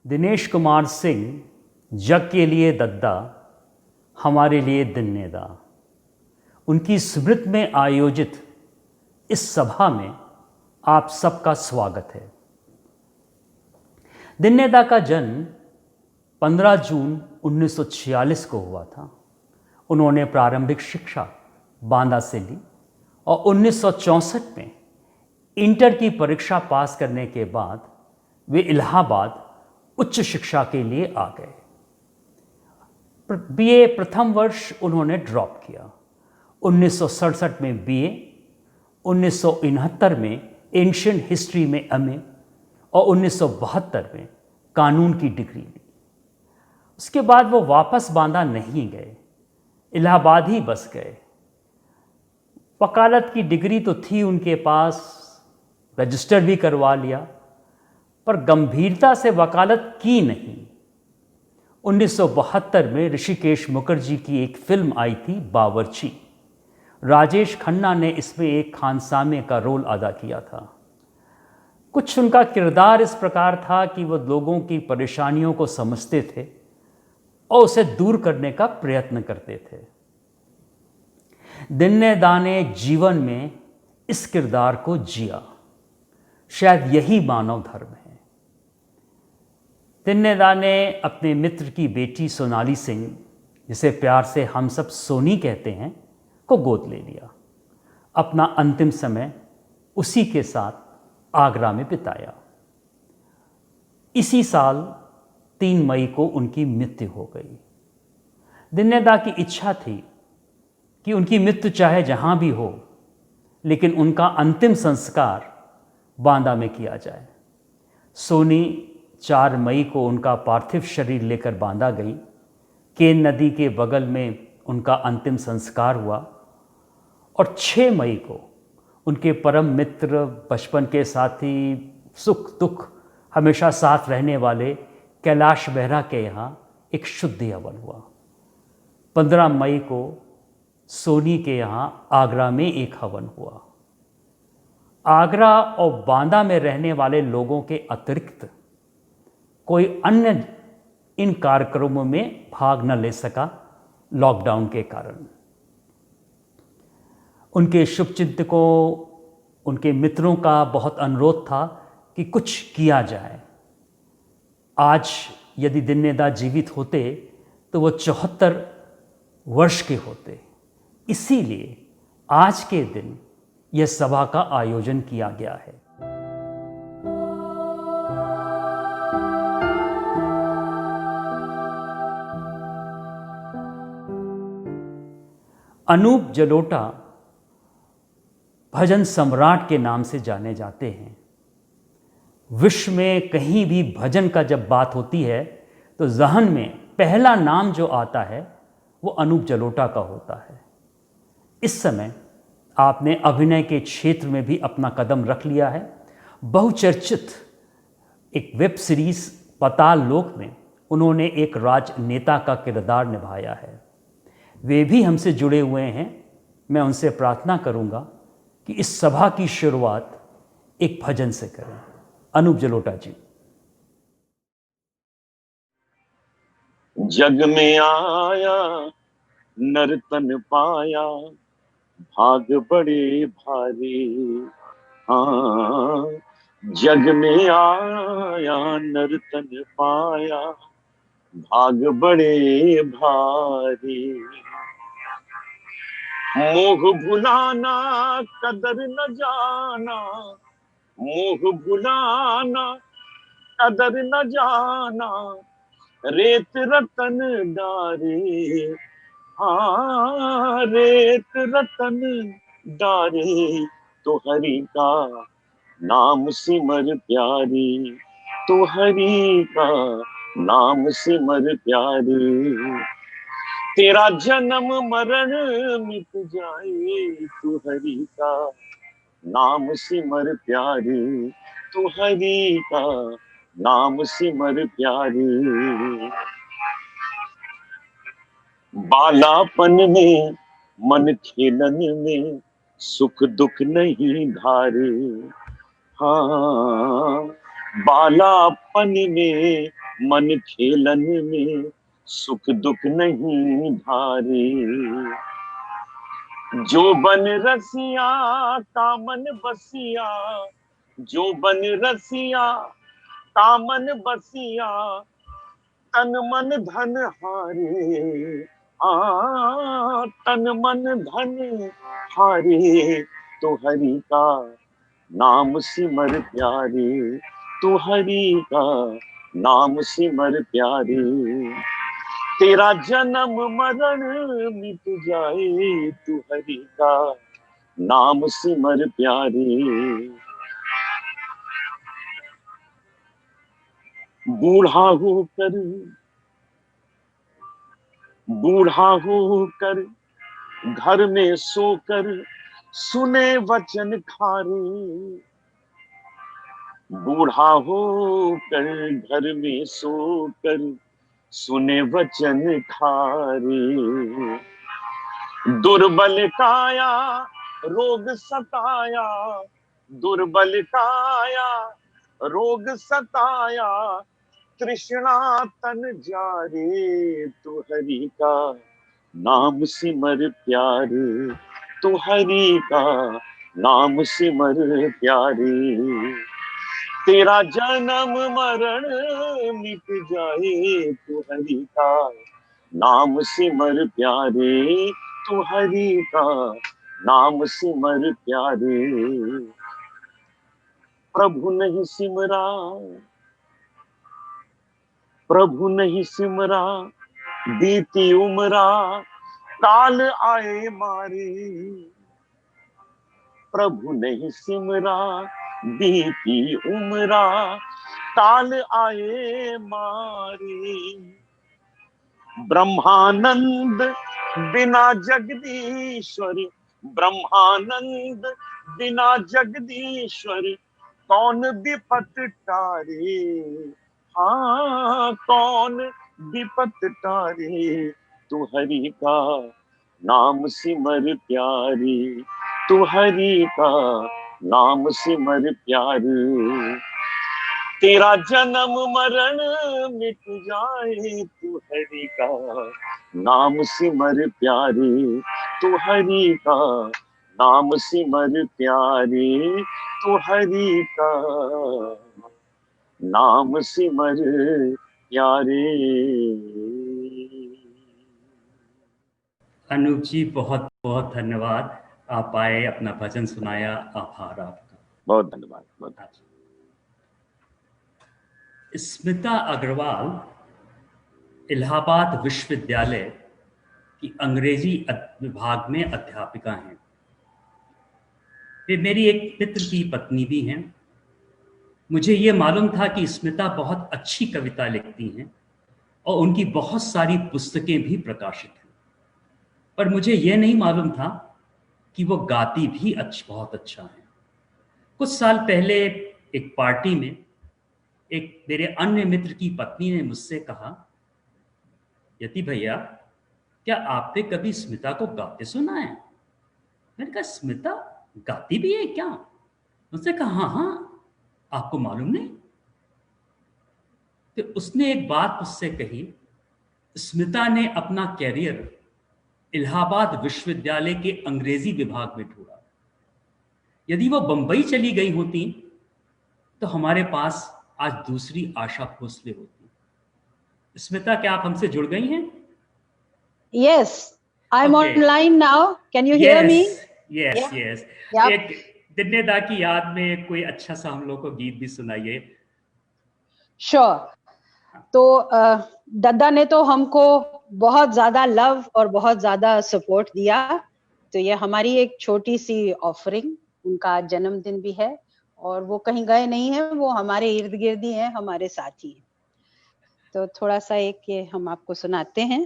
दिनेश कुमार सिंह, जग के लिए दद्दा, हमारे लिए दिन्नेदा। उनकी स्मृति में आयोजित इस सभा में आप सबका स्वागत है। दिन्नेदा का जन्म 15 जून 1946 को हुआ था। उन्होंने प्रारंभिक शिक्षा बांदा से ली और 1964 में इंटर की परीक्षा पास करने के बाद वे इलाहाबाद उच्च शिक्षा के लिए आ गए। बीए प्रथम वर्ष उन्होंने ड्रॉप किया। 1967 में बीए, 1969 में एंशियंट हिस्ट्री में एमए और 1972 में कानून की डिग्री ली। उसके बाद वो वापस बांदा नहीं गए, इलाहाबाद ही बस गए। वकालत की डिग्री तो थी उनके पास, रजिस्टर भी करवा लिया, पर गंभीरता से वकालत की नहीं। 1972 में ऋषिकेश मुखर्जी की एक फिल्म आई थी बावर्ची। राजेश खन्ना ने इसमें एक खानसामे का रोल अदा किया था। कुछ उनका किरदार इस प्रकार था कि वो लोगों की परेशानियों को समझते थे और उसे दूर करने का प्रयत्न करते थे। दिन्नेदा ने जीवन में इस किरदार को जिया। शायद यही मानव धर्म है। दिन्नेदा ने अपने मित्र की बेटी सोनाली सिंह, जिसे प्यार से हम सब सोनी कहते हैं, को गोद ले लिया। अपना अंतिम समय उसी के साथ आगरा में बिताया। इसी साल 3 मई को उनकी मृत्यु हो गई। दिन्नेदा की इच्छा थी कि उनकी मृत्यु चाहे जहां भी हो, लेकिन उनका अंतिम संस्कार बांदा में किया जाए। सोनी 4 मई को उनका पार्थिव शरीर लेकर बांदा गई। केन नदी के बगल में उनका अंतिम संस्कार हुआ और 6 मई को उनके परम मित्र, बचपन के साथी, सुख दुख हमेशा साथ रहने वाले कैलाश बेहरा के यहाँ एक शुद्ध हवन हुआ। 15 मई को सोनी के यहाँ आगरा में एक हवन हुआ। आगरा और बांदा में रहने वाले लोगों के अतिरिक्त कोई अन्य इन कार्यक्रमों में भाग न ले सका लॉकडाउन के कारण। उनके शुभचिंतकों, उनके मित्रों का बहुत अनुरोध था कि कुछ किया जाए। आज यदि दिन्नेदा जीवित होते तो वो 74 वर्ष के होते। इसीलिए आज के दिन यह सभा का आयोजन किया गया है। अनूप जलोटा भजन सम्राट के नाम से जाने जाते हैं। विश्व में कहीं भी भजन का जब बात होती है तो ज़हन में पहला नाम जो आता है वो अनूप जलोटा का होता है। इस समय आपने अभिनय के क्षेत्र में भी अपना कदम रख लिया है। बहुचर्चित एक वेब सीरीज पाताल लोक में उन्होंने एक राजनेता का किरदार निभाया है। वे भी हमसे जुड़े हुए हैं। मैं उनसे प्रार्थना करूंगा कि इस सभा की शुरुआत एक भजन से करें। अनूप जलोटा जी। जग में आया नर्तन पाया, भाग बड़े भारी। हाँ, जग में आया नर्तन पाया, भाग बड़े भारी। मोह भुलाना कदर न जाना, मोह भुलाना कदर न जाना, रेत रतन डारे। हाँ, रेत रतन डारे, तो हरि का नाम सिमर प्यारी, तो हरि का नाम सिमर प्यारी। तेरा जन्म मरण मिट जाए, तू हरि का नाम सिमर प्यारी, तू हरि का नाम सिमर प्यारी। बालापन में मन खेलन में, सुख दुख नहीं धारे। हाँ, बालापन में मन खेलन में सुख दुख नहीं धारे। जो बन रसिया कामन बसिया, जो बन रसिया कामन बसिया, तन मन धन हारे। तन मन धन हारे, तो हरि का नाम सिमर प्यारे, तो हरि का नाम सिमर प्यारे। तेरा जन्म मरण मिट जाए, तू हरि का नाम सिमर प्यारे। बूढ़ा होकर, बूढ़ा होकर घर में सोकर सुने वचन खारे। बूढ़ा होकर घर में सोकर सुने वचन खारे। दुर्बल काया रोग सताया, दुर्बल काया रोग सताया, तृष्णा तन जारे, तू हरि का नाम सिमर प्यारे, तू हरि का नाम सिमर प्यारे। तेरा जन्म मरण मिट जाए, तू हरि का नाम सिमर प्यारे, तू हरि का नाम सिमर प्यारे। प्रभु नहीं सिमरा, प्रभु नहीं सिमरा, बीती उमरा काल आए मारे। प्रभु नहीं सिमरा, बीती उमरा काल आए मारे। ब्रह्मानंद बिना जगदीश्वर, ब्रह्मानंद बिना जगदीश्वर, कौन विपत टारे। कौन विपत टारे, तू हरि का नाम सिमर प्यारे, तू हरि का नाम सिमर प्यारे। तेरा जन्म मरण मिट जाए, तू हरि का नाम सिमर प्यारे, तू हरि का नाम सिमर प्यारे, तू हरि का नाम सिमर प्यारे। अनूप जी, बहुत बहुत धन्यवाद। आप आए, अपना भजन सुनाया, आभार आपका। बहुत धन्यवाद, बहुत धन्यवाद। स्मिता अग्रवाल इलाहाबाद विश्वविद्यालय की अंग्रेजी विभाग में अध्यापिका हैं। वे मेरी एक मित्र की पत्नी भी हैं। मुझे ये मालूम था कि स्मिता बहुत अच्छी कविता लिखती हैं और उनकी बहुत सारी पुस्तकें भी प्रकाशित हैं, पर मुझे यह नहीं मालूम था कि वो गाती भी बहुत अच्छा है। कुछ साल पहले एक पार्टी में एक मेरे अन्य मित्र की पत्नी ने मुझसे कहा, यति भैया, क्या आपने कभी स्मिता को गाते सुना है? मैंने कहा, स्मिता गाती भी है क्या? उसने कहा, हाँ हाँ, आपको मालूम नहीं? तो उसने एक बात मुझसे कही, स्मिता ने अपना कैरियर इलाहाबाद विश्वविद्यालय के अंग्रेजी विभाग में ढूंढा। यदि वो बंबई चली गई होती तो हमारे पास आज दूसरी आशा भोसले होती। स्मिता, क्या आप हमसे जुड़ गई हैं? Yes, I'm Okay. online now. Can you hear me? Yes, Yeah. yes. Yep. एक दिन्नेदा की याद में कोई अच्छा सा हम लोग को गीत भी सुनाइए। Sure. तो दद्दा ने तो हमको बहुत ज्यादा लव और बहुत ज्यादा सपोर्ट दिया, तो ये हमारी एक छोटी सी ऑफरिंग। उनका जन्मदिन भी है और वो कहीं गए नहीं है, वो हमारे इर्द गिर्द ही है, हमारे साथ ही है। तो थोड़ा सा एक ये हम आपको सुनाते हैं।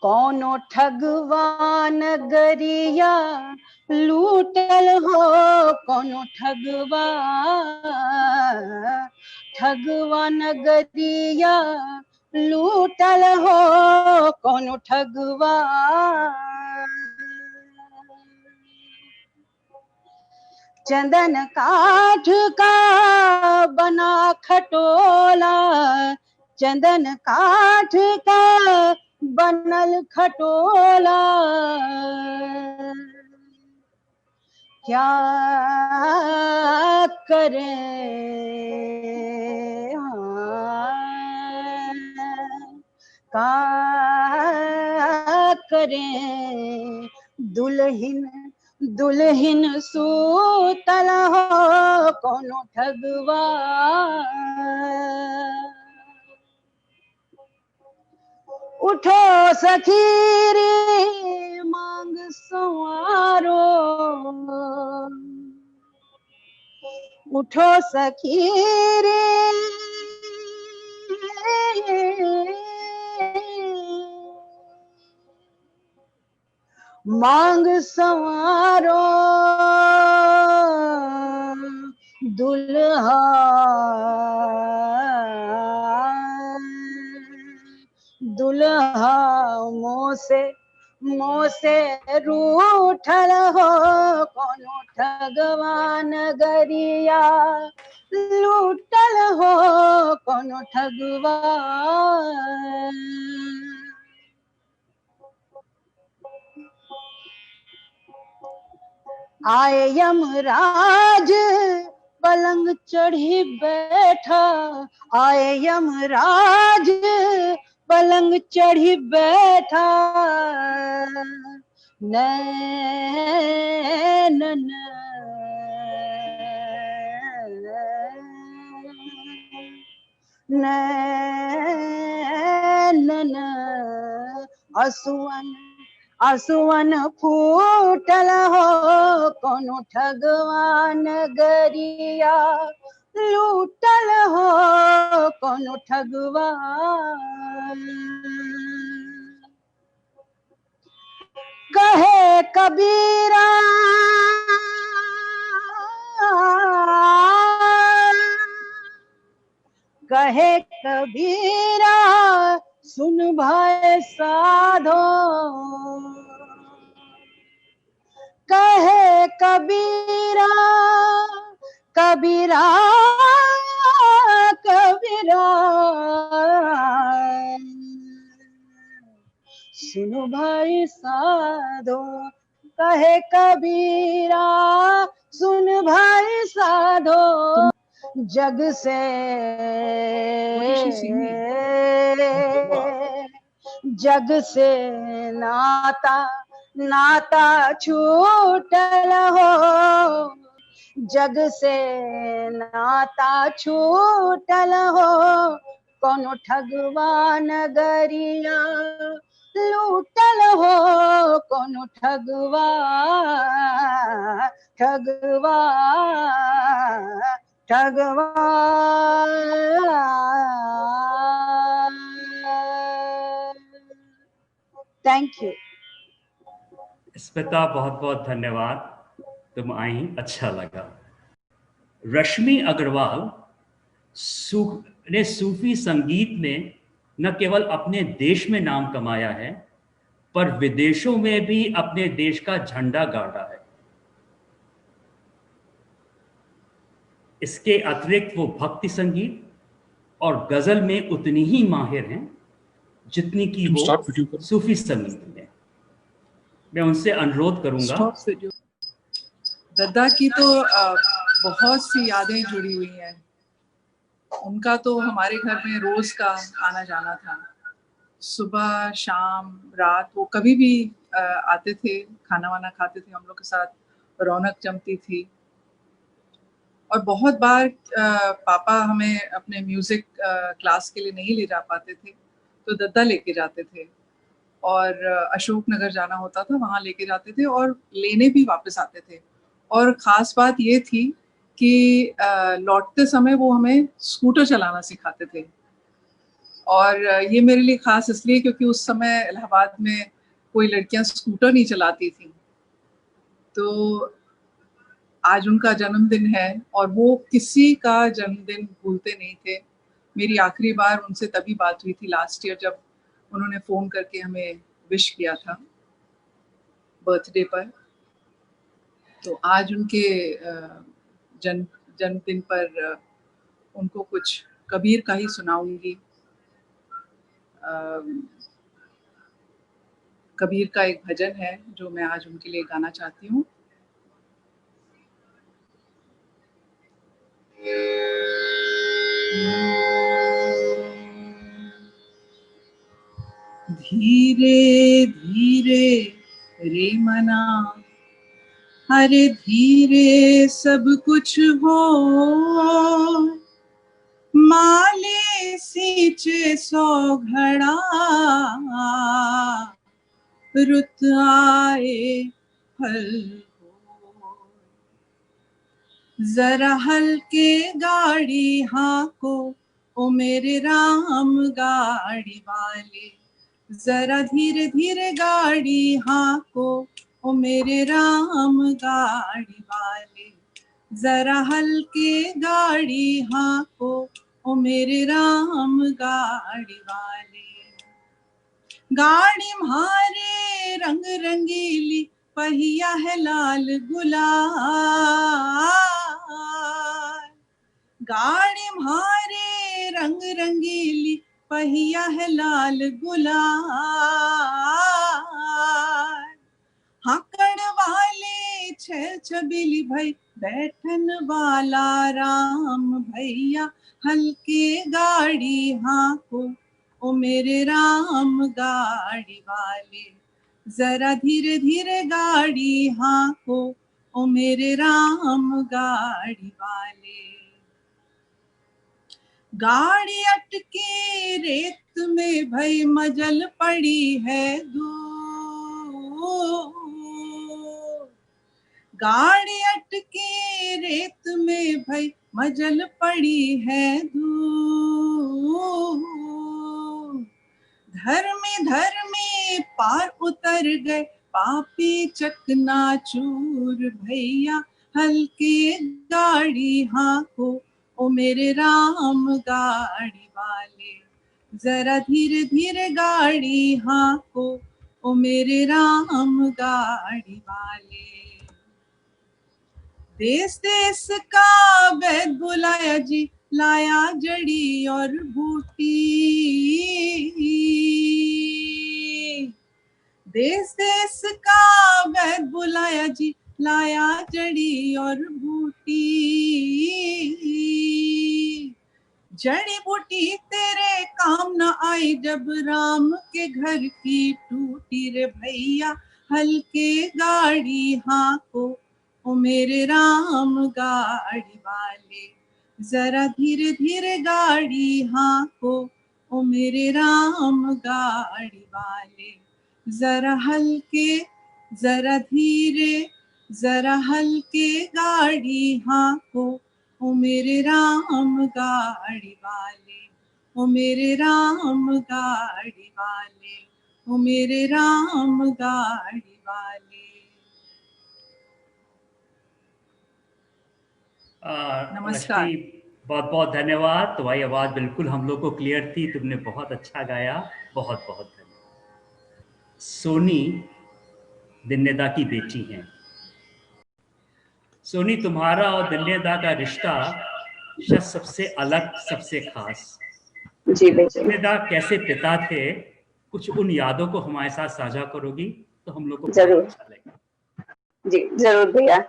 कौनो ठगवान गरिया लूटल हो, कौनो ठगवान गरिया लूटल हो, कौनो ठगवा। चंदन काठ का बना खटोला, चंदन काठ का बनल खटोला, क्या करें का करें, दुल्हन सूतल हो, कौनो ठगवा। उठो सखी रे मांग संवारो, उठो सखी रे मांग संवारो, दुल्हा दुल्हा मोह से रूठल हो, कौनो ठगवान गरिया लूटल हो, कौनो ठगवा। आए यमराज पलंग चढ़ी बैठा, आए यमराज पलंग चढ़ी बैठा, नैनन नैनन असुवन फूटल हो, कौनो ठगवान गरिया लूटल हो, कौनो ठगवा। कहे कबीरा कहे कबीरा सुन भाई साधो, कहे कबीरा कबीरा कबीरा सुनो भाई साधो, कहे कबीरा सुन भाई साधो, जग से नाता छूटल हो, जग से नाता छूटल हो, कौनो ठगवान गरिया लूटल हो, कौनो ठगवा ठगवा ठगवा। Thank you. स्मिता, बहुत बहुत धन्यवाद, तुम आई, अच्छा लगा। रश्मि अग्रवाल ने सूफी संगीत में न केवल अपने देश में नाम कमाया है, पर विदेशों में भी अपने देश का झंडा गाड़ा है। इसके अतिरिक्त वो भक्ति संगीत और गजल में उतनी ही माहिर हैं जितनी की वो सूफी संगीत में। मैं उनसे अनुरोध करूंगा। दद्दा की तो बहुत सी यादें जुड़ी हुई हैं। उनका तो हमारे घर में रोज का आना जाना था, सुबह शाम रात, वो कभी भी आते थे, खाना वाना खाते थे, हम लोग के साथ रौनक जमती थी। और बहुत बार पापा हमें अपने म्यूजिक क्लास के लिए नहीं ले जा पाते थे, तो दद्दा लेके जाते थे, और अशोक नगर जाना होता था, वहाँ लेके जाते थे और लेने भी वापस आते थे। और ख़ास बात ये थी कि लौटते समय वो हमें स्कूटर चलाना सिखाते थे। और ये मेरे लिए खास इसलिए क्योंकि उस समय इलाहाबाद में कोई लड़कियां स्कूटर नहीं चलाती थी। तो आज उनका जन्मदिन है और वो किसी का जन्मदिन भूलते नहीं थे। मेरी आखिरी बार उनसे तभी बात हुई थी लास्ट ईयर, जब उन्होंने फ़ोन करके हमें विश किया था बर्थडे पर। तो आज उनके जन्मदिन पर उनको कुछ कबीर का ही सुनाऊंगी। कबीर का एक भजन है जो मैं आज उनके लिए गाना चाहती हूँ। धीरे धीरे रे मना, अरे धीरे सब कुछ हो, माले सींचे सौ घड़ा, रुत आए फल हो। जरा हल्के गाड़ी हाँको ओ मेरे राम गाड़ी वाले, जरा धीरे धीरे गाड़ी हाँको ओ मेरे राम गाड़ी वाले, जरा हल्के गाड़ी हाँको ओ मेरे राम गाड़ी वाले। गाड़ी म्हारे रंग रंगीली, पहिया है लाल गुलाल, गाड़ी म्हारे रंग रंगीली, पहिया है लाल गुलाल। हाकड़ वाले छह छबीली भाई, बैठन वाला राम भैया, हल्के गाड़ी हाँको ओ मेरे राम गाड़ी वाले, जरा धीरे धीरे गाड़ी हाँको ओ मेरे राम गाड़ी वाले। गाड़ी अटकी रेत में भई मजल पड़ी है दूर, गाड़ी अटकी रेत में भई मजल पड़ी है दूर। धर्मी धर्मी पार उतर गए, पापी चकनाचूर भैया, हल्के गाड़ी हाँको ओ मेरे राम गाड़ी वाले, जरा धीरे धीरे गाड़ी हाँको ओ मेरे राम गाड़ी वाले। देश देश का वैद बुलाया जी, लाया जड़ी और बूटी, देश देश का वैद बुलाया जी, लाया जड़ी और बूटी। जड़ी बूटी तेरे काम न आई, जब राम के घर की टूटी रे भैया, हल्के गाड़ी हाँको ओ मेरे राम गाड़ी वाले, जरा धीरे धीरे गाड़ी हाँको ओ मेरे राम गाड़ी वाले, जरा हल्के जरा धीरे जरा हल्के गाड़ी हाँको ओ मेरे राम गाड़ी वाले, ओ मेरे राम गाड़ी वाले, ओ मेरे राम गाड़ी वाले। नमस्कार। बहुत बहुत धन्यवाद। तुम्हारी आवाज़ बिल्कुल हम लोग को क्लियर थी, तुमने बहुत अच्छा गाया, बहुत बहुत धन्यवाद। सोनी दिन्नेदा की बेटी हैं। सोनी, तुम्हारा और दिन्नेदा का रिश्ता शायद सबसे अलग, सबसे खास। जी बिल्कुल। दिन्नेदा कैसे पिता थे, कुछ उन यादों को हमारे साथ साझा करोगी तो हम लोग को जरूर। अच्छा लगेगा। जी जरूर भैया।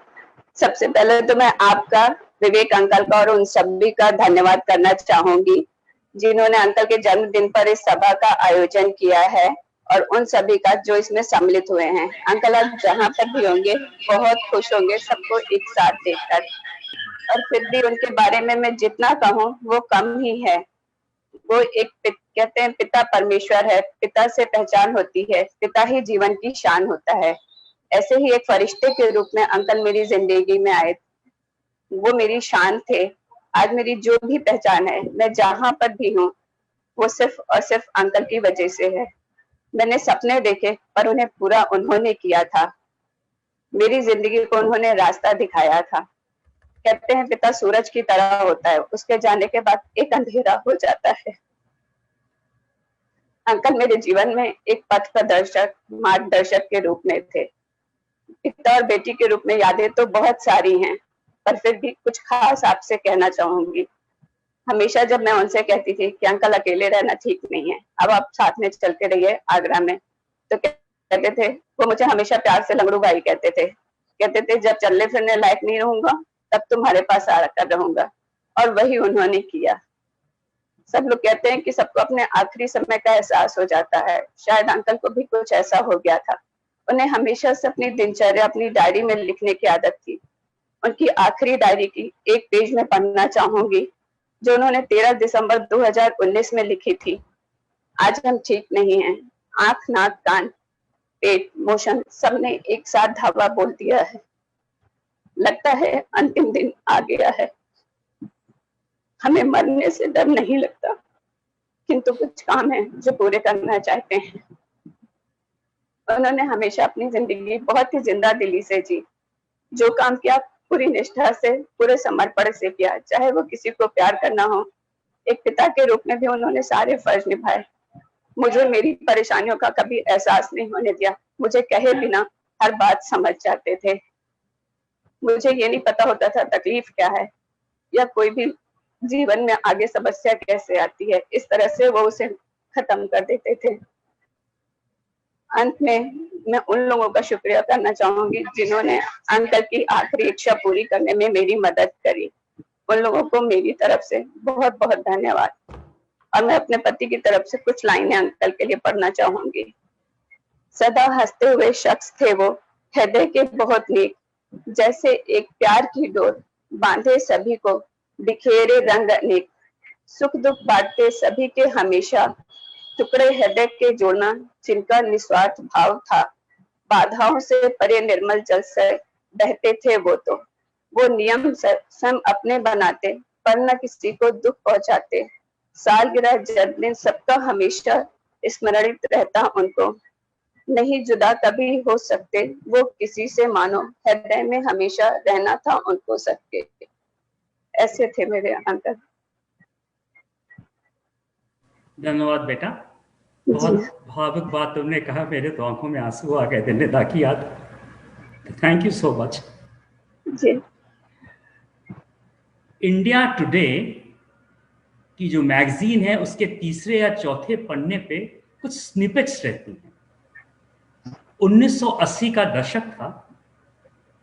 सबसे पहले तो मैं आपका, विवेक अंकल का और उन सभी का धन्यवाद करना चाहूंगी जिन्होंने अंकल के जन्मदिन पर इस सभा का आयोजन किया है, और उन सभी का जो इसमें सम्मिलित हुए हैं। अंकल आप जहाँ पर भी होंगे बहुत खुश होंगे सबको एक साथ देखकर, और फिर भी उनके बारे में मैं जितना कहूँ वो कम ही है। वो एक कहते हैं पिता परमेश्वर है, पिता से पहचान होती है, पिता ही जीवन की शान होता है। ऐसे ही एक फरिश्ते के रूप में अंकल मेरी जिंदगी में आए, वो मेरी शान थे। आज मेरी जो भी पहचान है, मैं जहां पर भी हूँ वो सिर्फ और सिर्फ अंकल की वजह से है। मैंने सपने देखे पर उन्हें पूरा उन्होंने किया था। मेरी जिंदगी को उन्होंने रास्ता दिखाया था। कहते हैं पिता सूरज की तरह होता है, उसके जाने के बाद एक अंधेरा हो जाता है। अंकल मेरे जीवन में एक पथ प्रदर्शक, मार्गदर्शक के रूप में थे। पिता और बेटी के रूप में यादें तो बहुत सारी हैं, पर फिर भी कुछ खास आपसे कहना चाहूंगी। हमेशा जब मैं उनसे कहती थी कि अंकल अकेले रहना ठीक नहीं है, अब आप साथ में चल के रहिए आगरा में, तो कहते थे, वो मुझे हमेशा प्यार से लंगड़ू भाई कहते थे जब चलने फिरने लायक नहीं रहूंगा तब तुम्हारे पास आकर रहूंगा। और वही उन्होंने किया। सब लोग कहते हैं कि सबको अपने आखिरी समय का एहसास हो जाता है, शायद अंकल को भी कुछ ऐसा हो गया था। उन्हें हमेशा से अपनी दिनचर्या अपनी डायरी में लिखने की आदत थी। उनकी आखिरी डायरी की एक पेज में पढ़ना चाहूंगी, जो उन्होंने 13 दिसंबर 2019 में लिखी थी। आज हम ठीक नहीं हैं, आंख, नाक, कान, पेट, मोशन सबने एक साथ धावा बोल दिया है। लगता है अंतिम दिन आ गया है। हमें मरने से डर नहीं लगता, किंतु कुछ काम है जो पूरे करना चाहते हैं। उन्होंने हमेशा अपनी जिंदगी बहुत ही जिंदा दिली से जी। जो काम किया पूरी निष्ठा से, पूरे समर्पण से किया, चाहे वो किसी को प्यार करना हो। एक पिता के रूप में भी उन्होंने सारे फर्ज निभाए। मुझे मेरी परेशानियों का कभी एहसास नहीं होने दिया। मुझे कहे बिना हर बात समझ जाते थे। मुझे ये नहीं पता होता था तकलीफ क्या है या कोई भी जीवन में आगे समस्या कैसे आती है। इस तरह से वो उसे खत्म कर देते थे। अंत में मैं उन लोगों का शुक्रिया करना चाहूंगी जिन्होंने अंकल की आखिरी इच्छा पूरी करने में मेरी मदद करी। उन लोगों को मेरी तरफ से बहुत बहुत धन्यवाद। और मैं अपने पति की तरफ से कुछ लाइनें अंकल के लिए पढ़ना चाहूंगी। सदा हंसते हुए शख्स थे वो, हृदय के बहुत नेक, जैसे एक प्यार की डोर बांधे सभी को, बिखेरे रंग अनेक, सुख दुख बांटते सभी के हमेशा, टुकड़े हृदय के जोड़ना जिनका निस्वार्थ भाव था, बाधाओं से परे निर्मल जल से बहते थे वो नियम स्वयं अपने बनाते, पर न किसी को दुख पहुंचाते। सालगिरह जन्मदिन सबका हमेशा स्मरणित रहता उनको, नहीं जुदा कभी हो सकते वो किसी से, मानो हृदय में हमेशा रहना था उनको सबके। ऐसे थे मेरे अंकल। धन्यवाद बेटा, बहुत भावुक बात तुमने कहा, मेरे तो आंखों में आंसू आ गए दिन्नेदा की याद। Thank you so much. जी। इंडिया टुडे की जो मैगजीन है उसके तीसरे या चौथे पन्ने पे कुछ स्निपेट्स रहती हैं। 1980 का दशक था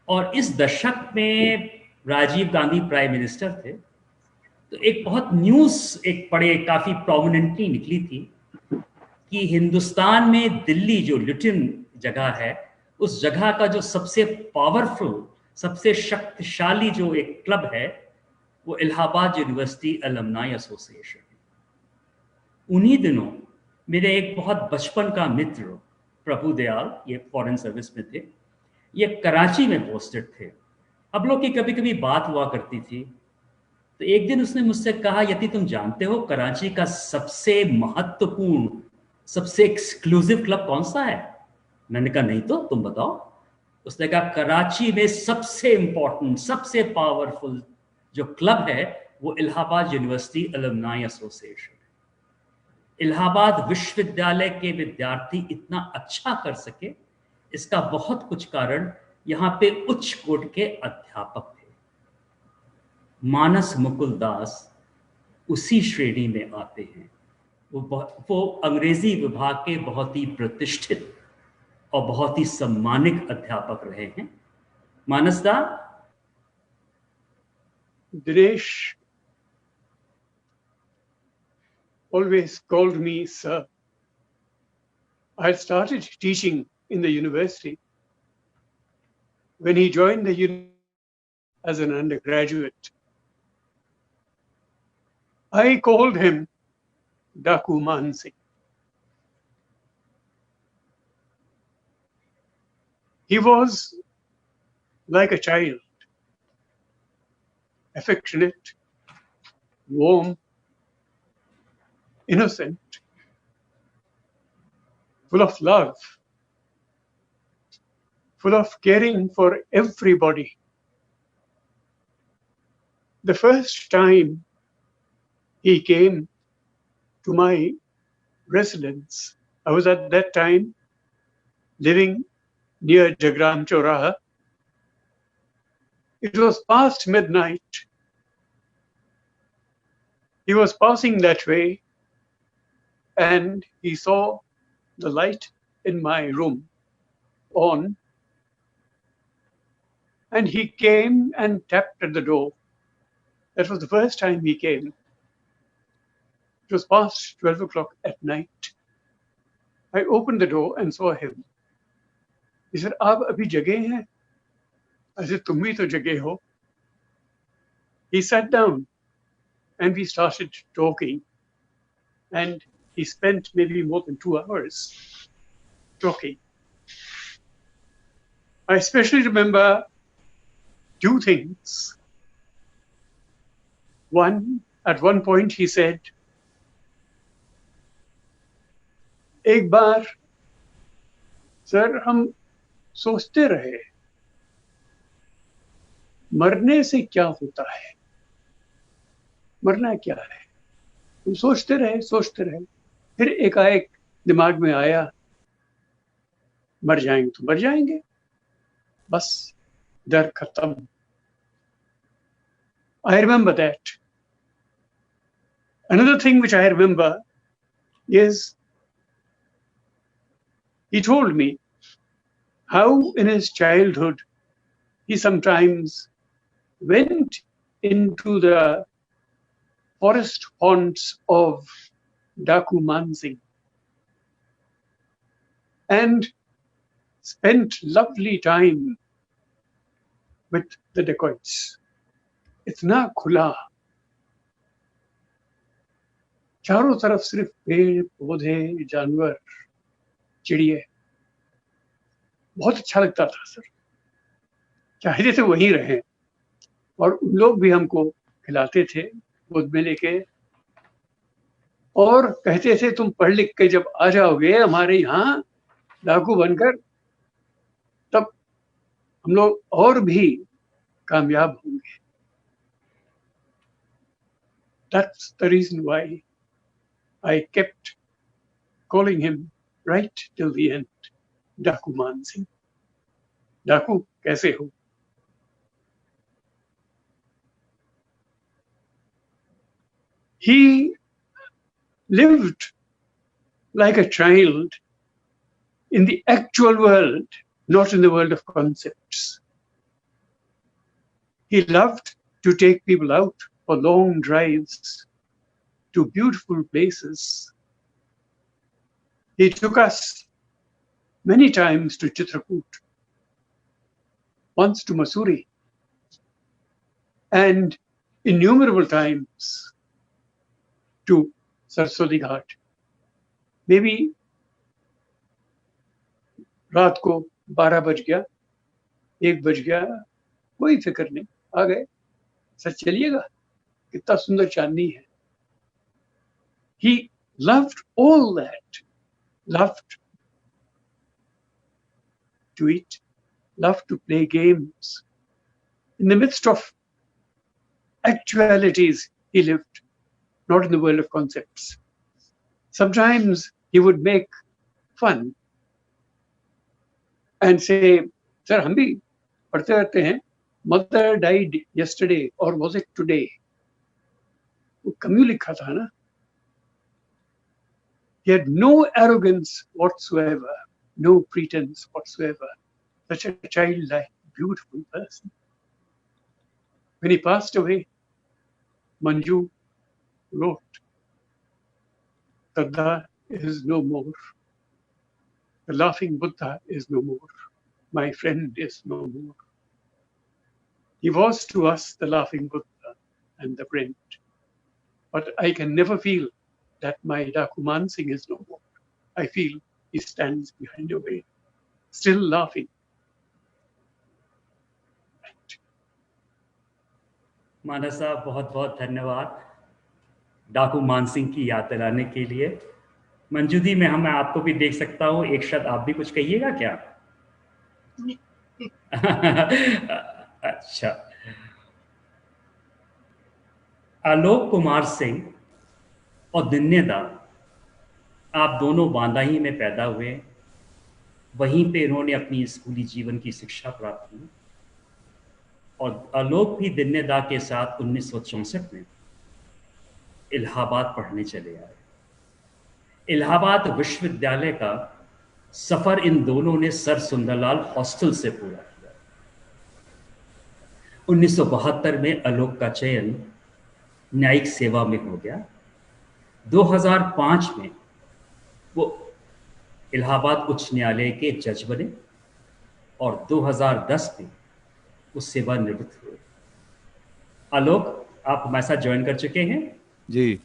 और इस दशक में राजीव गांधी प्राइम मिनिस्टर थे। तो एक बहुत न्यूज़ एक बड़े काफ़ी प्रोमिनेंटली निकली थी कि हिंदुस्तान में दिल्ली जो लुटिन जगह है, उस जगह का जो सबसे पावरफुल, सबसे शक्तिशाली जो एक क्लब है वो इलाहाबाद यूनिवर्सिटी अलुमनाई एसोसिएशन है। उन्हीं दिनों मेरे एक बहुत बचपन का मित्र प्रभु दयाल, ये फॉरेन सर्विस में थे, ये कराची में पोस्टेड थे। अब लोग की कभी कभी बात हुआ करती थी। तो एक दिन उसने मुझसे कहा, यदि तुम जानते हो कराची का सबसे महत्वपूर्ण, सबसे एक्सक्लूसिव क्लब कौन सा है? मैंने कहा नहीं, तो तुम बताओ। उसने कहा कराची में सबसे इंपॉर्टेंट, सबसे पावरफुल जो क्लब है वो इलाहाबाद यूनिवर्सिटी अलुमनाई एसोसिएशन है। इलाहाबाद विश्वविद्यालय के विद्यार्थी इतना अच्छा कर सके, इसका बहुत कुछ कारण यहाँ पे उच्च कोटि के अध्यापक थे। मानस मुकुल दास उसी श्रेणी में आते हैं। वो अंग्रेजी विभाग के बहुत ही प्रतिष्ठित और बहुत ही सम्मानित अध्यापक रहे हैं। मानस दा। Dinesh always called me sir. I had started teaching in the university when he joined the university as an undergraduate. I called him Daku Mansi. He was like a child, affectionate, warm, innocent, full of love, full of caring for everybody. The first time he came to my residence, I was at that time living near Jagram Choraha. It was past midnight. He was passing that way and he saw the light in my room on, and he came and tapped at the door. That was the first time he came. It was past 12 o'clock at night. I opened the door and saw him. He said, "Aap abhi jage hain?" I said, "Tum bhi to jage ho." He sat down and we started talking, and he spent maybe more than 2 hours talking. I especially remember 2 things. One, at one point he said, "एक बार sir हम सोचते रहे मरने से क्या होता है, मरना क्या है। हम सोचते रहे, फिर एकाएक दिमाग में आया मर जाएंगे तो मर जाएंगे, बस डर खत्म." I remember that. Another thing which I remember is he told me how in his childhood he sometimes went into the forest haunts of Daku Mansingh and spent lovely time with the dacoits. इतना खुला, चारों तरफ सिर्फ पेड़ पौधे, जानवर, चिड़िए, बहुत अच्छा लगता था सर। चाहते थे वहीं रहें, और उन लोग भी हमको खिलाते थे गोद में लेके, और कहते थे तुम पढ़ लिख के जब आ जाओगे हमारे यहाँ डाकू बनकर, तब हम लोग और भी कामयाब होंगे। That's the reason why I kept calling him right till the end, Daku Mansingh. Daku, कैसे हो? He lived like a child in the actual world, not in the world of concepts. He loved to take people out for long drives to beautiful places. He took us many times to Chitrakoot, once to Mussoorie, and innumerable times to Sarsodi Ghat. Maybe रात को 12 बज गया, 1 बज गया, कोई फिक्र नहीं, आ गए, सर चलिएगा, कितना सुंदर चांदनी है। He loved all that, loved to eat, loved to play games. In the midst of actualities, he lived, not in the world of concepts. Sometimes he would make fun and say, "Sir, हम भी पढ़ते रहते हैं, mother died yesterday or was it today?" वो कम्यू लिखा था ना। He had no arrogance whatsoever, no pretense whatsoever. Such a childlike, beautiful person. When he passed away, Manju wrote, "Dada is no more. The laughing Buddha is no more. My friend is no more." He was to us the laughing Buddha and the friend. But I can never feel that my Daku Mansingh is no more. I feel he stands behind a veil, still laughing. मानस साहब बहुत बहुत धन्यवाद। डाकू मानसिंह की याद दिलाने के लिए। मंजू दी, मैं आपको भी देख सकता हूँ, एक शब्द आप भी कुछ कहिएगा क्या? अच्छा। आलोक कुमार सिंह और दिन्ने दा, आप दोनों बांदाही में पैदा हुए, वहीं पे इन्होंने अपनी स्कूली जीवन की शिक्षा प्राप्त की और आलोक भी दिन्ने दा के साथ 1964 में इलाहाबाद पढ़ने चले आए। इलाहाबाद विश्वविद्यालय का सफर इन दोनों ने सर सुंदरलाल हॉस्टल से पूरा किया। 1972 में आलोक का चयन न्यायिक सेवा में हो गया। 2005 में वो इलाहाबाद उच्च न्यायालय के जज बने और 2010 में वो सेवानिवृत्त हुए। आलोक, आप हमारे साथ ज्वाइन कर चुके हैं? जी।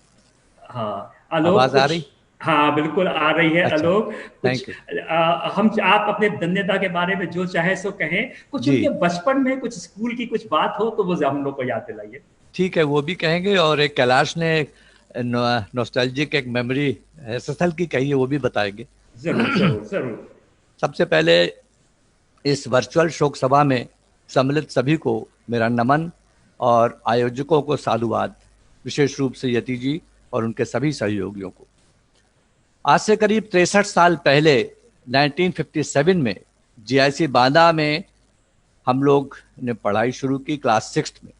हाँ आलोक, आवाज आ रही? हाँ बिल्कुल आ रही है। अच्छा, आलोक, थैंक कुछ आप अपने धन्यता के बारे में जो चाहे सो कहें, कुछ जी। उनके बचपन में कुछ स्कूल की कुछ बात हो तो वो हम लोग को याद दिलाइए। ठीक है, वो भी कहेंगे, और एक कैलाश ने नॉस्टैल्जिक एक मेमोरी एसएसएल की कही है, वो भी बताएंगे। जरूर जरूर जरूर। सबसे पहले इस वर्चुअल शोक सभा में सम्मिलित सभी को मेरा नमन और आयोजकों को साधुवाद, विशेष रूप से यति जी और उनके सभी सहयोगियों को। आज से करीब 63 साल पहले 1957 में जीआईसी बांदा में हम लोग ने पढ़ाई शुरू की, क्लास 6 में।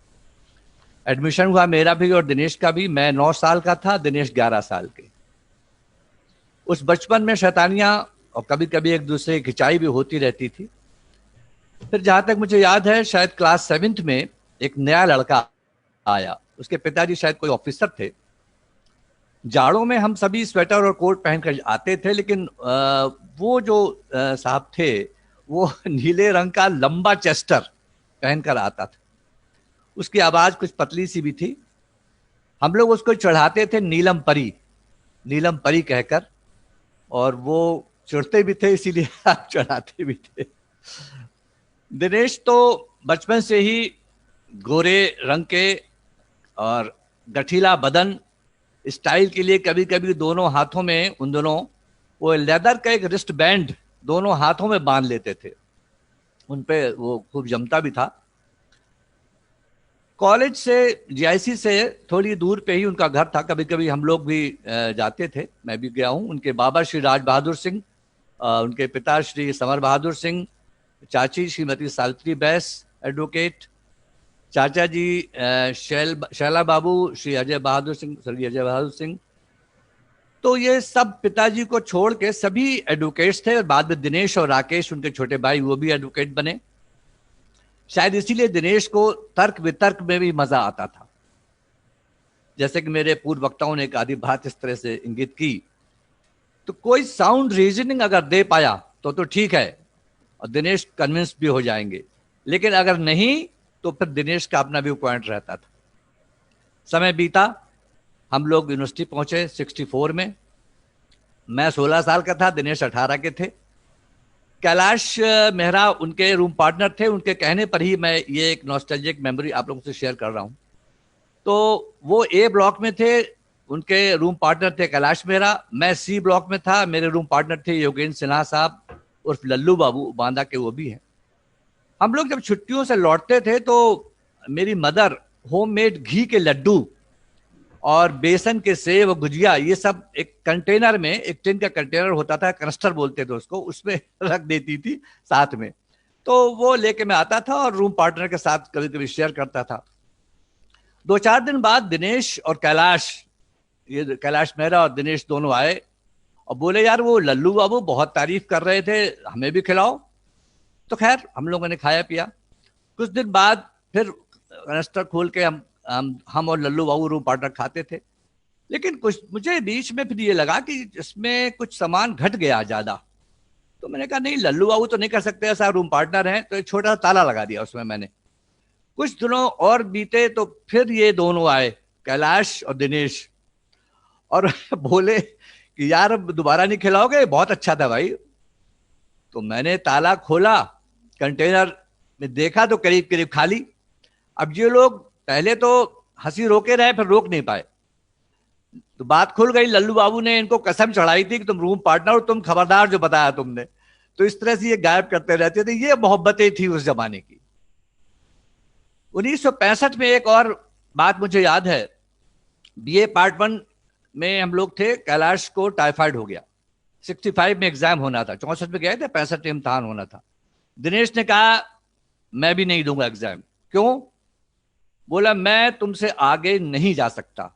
एडमिशन हुआ मेरा भी और दिनेश का भी। मैं 9 साल का था, दिनेश 11 साल के। उस बचपन में शैतानियां और कभी कभी एक दूसरे की खिंचाई भी होती रहती थी। फिर जहां तक मुझे याद है, शायद क्लास 7 में एक नया लड़का आया। उसके पिताजी शायद कोई ऑफिसर थे। जाड़ों में हम सभी स्वेटर और कोट पहनकर आते थे, लेकिन वो जो साहब थे वो नीले रंग का लंबा चेस्टर पहनकर आता था। उसकी आवाज कुछ पतली सी भी थी। हम लोग उसको चढ़ाते थे नीलम परी कहकर, और वो चढ़ते भी थे, इसीलिए आप चढ़ाते भी थे। दिनेश तो बचपन से ही गोरे रंग के और गठीला बदन, स्टाइल के लिए कभी कभी दोनों हाथों में उन दोनों वो लेदर का एक रिस्ट बैंड दोनों हाथों में बांध लेते थे। उन पे वो खूब जमता भी था। कॉलेज से, जीआईसी से थोड़ी दूर पे ही उनका घर था। कभी कभी हम लोग भी जाते थे, मैं भी गया हूँ। उनके बाबा श्री राज बहादुर सिंह, उनके पिता श्री समर बहादुर सिंह, चाची श्रीमती सावित्री बैस एडवोकेट, चाचा जी शैला बाबू श्री अजय बहादुर सिंह, स्वर्गीय अजय बहादुर सिंह। तो ये सब पिताजी को छोड़ के सभी एडवोकेट्स थे। और बाद में दिनेश और राकेश, उनके छोटे भाई, वो भी एडवोकेट बने। शायद इसीलिए दिनेश को तर्क वितर्क में भी मजा आता था। जैसे कि मेरे पूर्व वक्ताओं ने एक आधी बात इस तरह से इंगित की, तो कोई साउंड रीजनिंग अगर दे पाया तो ठीक है, और दिनेश कन्विंस भी हो जाएंगे। लेकिन अगर नहीं तो फिर दिनेश का अपना भी पॉइंट रहता था। समय बीता, हम लोग यूनिवर्सिटी पहुंचे 64 में। मैं 16 साल का था, दिनेश 18 के थे। कैलाश मेहरा उनके रूम पार्टनर थे। उनके कहने पर ही मैं ये एक नॉस्टैल्जिक मेमोरी आप लोगों से शेयर कर रहा हूँ। तो वो ए ब्लॉक में थे, उनके रूम पार्टनर थे कैलाश मेहरा। मैं सी ब्लॉक में था, मेरे रूम पार्टनर थे योगेंद्र सिन्हा साहब उर्फ लल्लू बाबू, बांदा के वो भी हैं। हम लोग जब छुट्टियों से लौटते थे तो मेरी मदर होममेड घी के लड्डू और बेसन के सेव और गुजिया, ये सब एक कंटेनर में, एक टिन का कंटेनर होता था, कनस्टर बोलते थे उसको, उसमें रख देती थी साथ में। तो वो लेके मैं आता था और रूम पार्टनर के साथ कभी कभी शेयर करता था। 2-4 दिन बाद दिनेश और कैलाश, ये कैलाश मेहरा और दिनेश दोनों आए और बोले, यार वो लल्लू बाबू बहुत तारीफ कर रहे थे, हमें भी खिलाओ। तो खैर हम लोगों ने खाया पिया। कुछ दिन बाद फिर कनस्टर खोल के हम और लल्लू बाबू रूम पार्टनर खाते थे। लेकिन कुछ मुझे बीच में फिर ये लगा कि इसमें कुछ सामान घट गया ज्यादा। तो मैंने कहा नहीं, लल्लू बाबू तो नहीं कर सकते ऐसा, रूम पार्टनर हैं। तो एक छोटा सा ताला लगा दिया उसमें मैंने। कुछ दिनों और बीते तो फिर ये दोनों आए, कैलाश और दिनेश, और बोले कि यार अब दोबारा नहीं खिलाओगे, बहुत अच्छा था भाई। तो मैंने ताला खोला, कंटेनर में देखा तो करीब करीब खाली। अब ये लोग पहले तो हंसी रोके रहे, फिर रोक नहीं पाए। तो बात खुल गई। लल्लू बाबू ने इनको कसम चढ़ाई थी कि तुम रूम पार्टनर हो, तुम खबरदार जो बताया तुमने। तो इस तरह से ये गायब करते रहते थे। ये मोहब्बतें थी उस जमाने की। 1965 में एक और बात मुझे याद है। बीए पार्ट 1 में हम लोग थे, कैलाश को टाइफाइड हो गया। 65 में एग्जाम होना था, 64 में गए थे, 65 में इम्तहान होना था। दिनेश ने कहा मैं भी नहीं दूंगा एग्जाम। क्यों? बोला मैं तुमसे आगे नहीं जा सकता।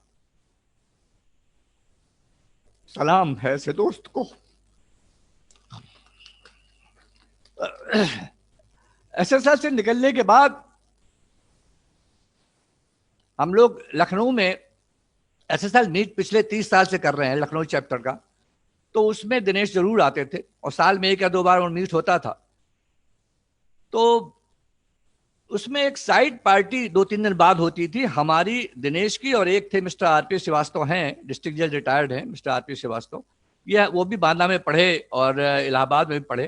सलाम है ऐसे दोस्त को। एसएसएल से निकलने के बाद हम लोग लखनऊ में एसएसएल मीट पिछले 30 साल से कर रहे हैं, लखनऊ चैप्टर का। तो उसमें दिनेश जरूर आते थे और साल में 1 या 2 बार वो मीट होता था। तो उसमें एक साइड पार्टी 2-3 दिन बाद होती थी हमारी, दिनेश की, और एक थे मिस्टर आरपी श्रीवास्तव हैं, डिस्ट्रिक्ट जज रिटायर्ड हैं मिस्टर आरपी श्रीवास्तव। यह वो भी बांदा में पढ़े और इलाहाबाद में भी पढ़े।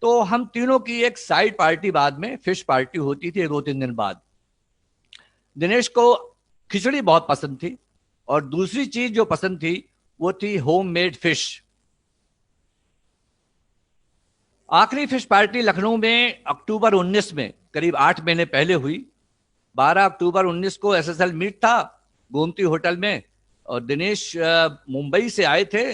तो हम तीनों की एक साइड पार्टी बाद में फिश पार्टी होती थी 2-3 दिन बाद। दिनेश को खिचड़ी बहुत पसंद थी और दूसरी चीज जो पसंद थी वो थी होममेड फिश। आखिरी फिश पार्टी लखनऊ में अक्टूबर 19 में, करीब 8 महीने पहले हुई। 12 अक्टूबर 19 को एसएसएल मीट था गोमती होटल में, और दिनेश मुंबई से आए थे।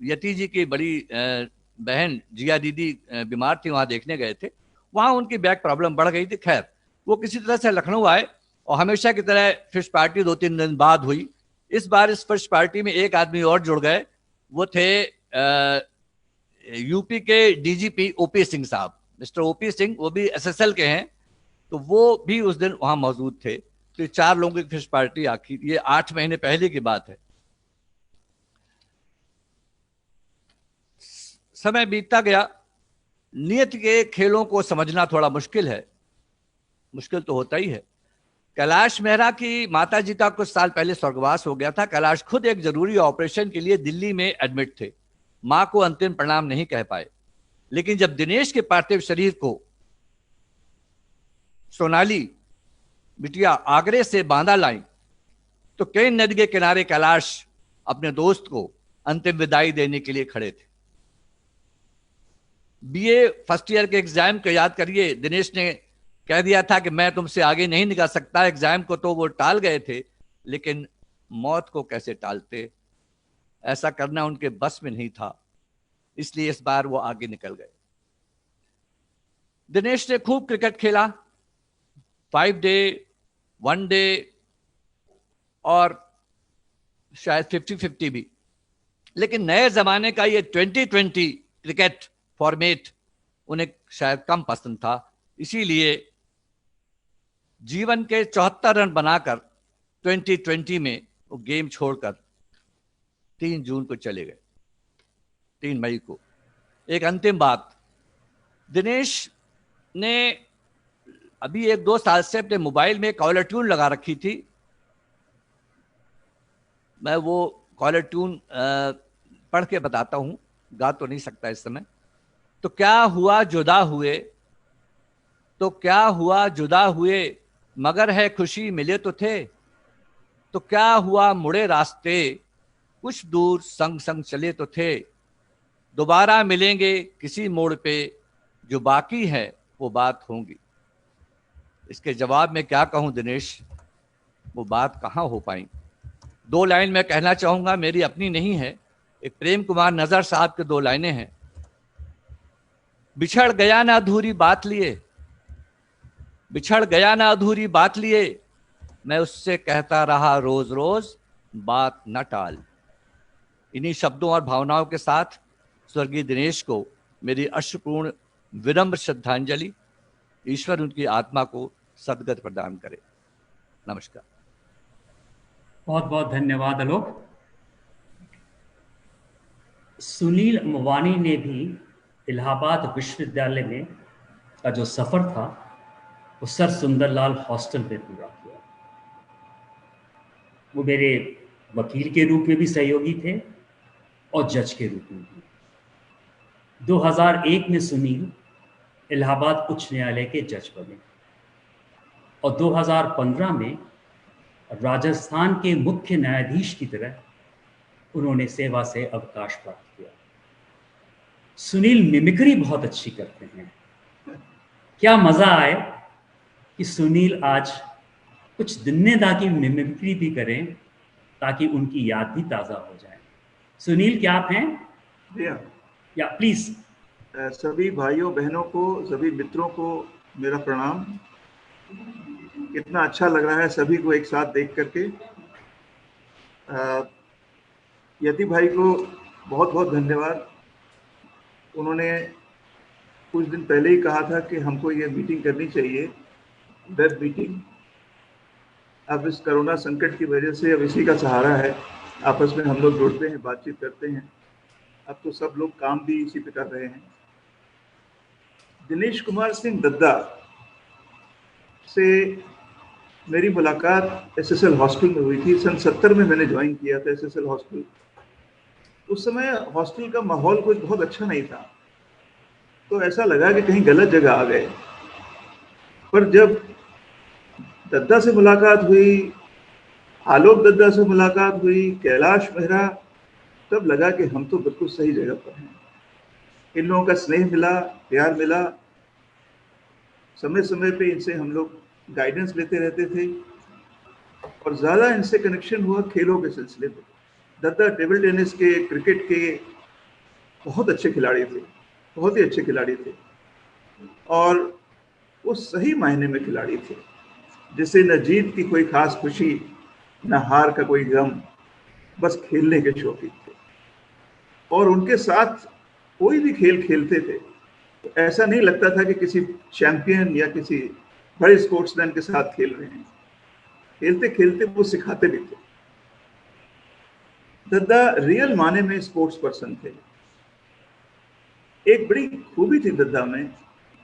यति जी की बड़ी बहन जिया दीदी बीमार थी, वहां देखने गए थे। वहां उनकी बैक प्रॉब्लम बढ़ गई थी। खैर वो किसी तरह से लखनऊ आए और हमेशा की तरह फिश पार्टी 2-3 दिन बाद हुई। इस बार इस फिश पार्टी में एक आदमी और जुड़ गए। वो थे यूपी के डीजीपी ओपी सिंह साहब, मिस्टर ओपी सिंह। वो भी एसएसएल के हैं, तो वो भी उस दिन वहां मौजूद थे। तो 4 लोगों की फिश पार्टी आखिर, ये 8 महीने पहले की बात है। समय बीतता गया। नियत के खेलों को समझना थोड़ा मुश्किल है, मुश्किल तो होता ही है। कैलाश मेहरा की माताजी का कुछ साल पहले स्वर्गवास हो गया था। कैलाश खुद एक जरूरी ऑपरेशन के लिए दिल्ली में एडमिट थे। मां को अंतिम प्रणाम नहीं कह पाए। लेकिन जब दिनेश के पार्थिव शरीर को सोनाली बिटिया आगरे से बांदा लाई, तो केन नदी के किनारे कैलाश अपने दोस्त को अंतिम विदाई देने के लिए खड़े थे। बीए फर्स्ट ईयर के एग्जाम को याद करिए। दिनेश ने कह दिया था कि मैं तुमसे आगे नहीं निकल सकता। एग्जाम को तो वो टाल गए थे, लेकिन मौत को कैसे टालते, ऐसा करना उनके बस में नहीं था। इसलिए इस बार वो आगे निकल गए। दिनेश ने खूब क्रिकेट खेला, 5 डे, 1 डे और शायद 50-50 भी। लेकिन नए जमाने का ये 2020 क्रिकेट फॉर्मेट उन्हें शायद कम पसंद था। इसीलिए जीवन के 74 रन बनाकर 2020 में वो गेम छोड़कर 3 जून को चले गए, 3 मई को। एक अंतिम बात, दिनेश ने अभी 1-2 साल से अपने मोबाइल में कॉलर ट्यून लगा रखी थी। मैं वो कॉलर ट्यून पढ़ के बताता हूं, गा तो नहीं सकता इस समय। तो क्या हुआ जुदा हुए, तो क्या हुआ जुदा हुए, मगर है खुशी मिले तो थे। तो क्या हुआ मुड़े रास्ते, कुछ दूर संग संग चले तो थे। दोबारा मिलेंगे किसी मोड़ पे, जो बाकी है वो बात होंगी। इसके जवाब में क्या कहूं दिनेश, वो बात कहाँ हो पाई। 2 लाइन मैं कहना चाहूंगा, मेरी अपनी नहीं है, एक प्रेम कुमार नजर साहब के 2 लाइनें हैं। बिछड़ गया ना अधूरी बात लिए, बिछड़ गया ना अधूरी बात लिए, मैं उससे कहता रहा रोज रोज बात न टाल। इन्हीं शब्दों और भावनाओं के साथ स्वर्गीय दिनेश को मेरी अश्रुपूर्ण विनम्र श्रद्धांजलि। ईश्वर उनकी आत्मा को सद्गति प्रदान करे। नमस्कार। बहुत बहुत धन्यवाद आलोक। सुनील अम्बानी ने भी इलाहाबाद विश्वविद्यालय में का जो सफर था वो सर सुंदरलाल हॉस्टल में पूरा किया। वो मेरे वकील के रूप में भी सहयोगी थे और जज के रूप में भी। 2001 में सुनील इलाहाबाद उच्च न्यायालय के जज बने और 2015 में राजस्थान के मुख्य न्यायाधीश की तरह उन्होंने सेवा से अवकाश प्राप्त किया। सुनील मिमिक्री बहुत अच्छी करते हैं। क्या मजा आए कि सुनील आज कुछ दिन्नेदा की मिमिक्री भी करें ताकि उनकी याद भी ताज़ा हो जाए। सुनील, क्या आप हैं? भैया, या प्लीज। सभी भाइयों बहनों को, सभी मित्रों को मेरा प्रणाम। कितना अच्छा लग रहा है सभी को एक साथ देख करके। यति भाई को बहुत बहुत धन्यवाद। उन्होंने कुछ दिन पहले ही कहा था कि हमको ये मीटिंग करनी चाहिए, वेब मीटिंग। अब इस कोरोना संकट की वजह से अब इसी का सहारा है, आपस में हम लोग जुड़ते हैं, बातचीत करते हैं। अब तो सब लोग काम भी इसी पे कर रहे हैं। दिनेश कुमार सिंह दद्दा से मेरी मुलाकात एसएसएल हॉस्टल में हुई थी। सन 70 में मैंने ज्वाइन किया था एसएसएल हॉस्टल। उस समय हॉस्टल का माहौल कुछ बहुत अच्छा नहीं था, तो ऐसा लगा कि कहीं गलत जगह आ गए। पर जब दद्दा से मुलाकात हुई, आलोक दद्दा से मुलाकात हुई, कैलाश मेहरा, तब लगा कि हम तो बिल्कुल सही जगह पर हैं। इन लोगों का स्नेह मिला, प्यार मिला। समय समय पे इनसे हम लोग गाइडेंस लेते रहते थे और ज़्यादा इनसे कनेक्शन हुआ खेलों के सिलसिले में। दद्दा टेबल टेनिस के, क्रिकेट के बहुत अच्छे खिलाड़ी थे, बहुत ही अच्छे खिलाड़ी थे और वो सही मायने में खिलाड़ी थे, जिसे न जीत की कोई खास खुशी, न हार का कोई गम, बस खेलने के शौकीन थे। और उनके साथ कोई भी खेल खेलते थे तो ऐसा नहीं लगता था कि किसी चैंपियन या किसी बड़े स्पोर्ट्समैन के साथ खेल रहे हैं। खेलते खेलते वो सिखाते भी थे। दद्दा रियल माने में स्पोर्ट्स पर्सन थे। एक बड़ी खूबी थी दद्दा में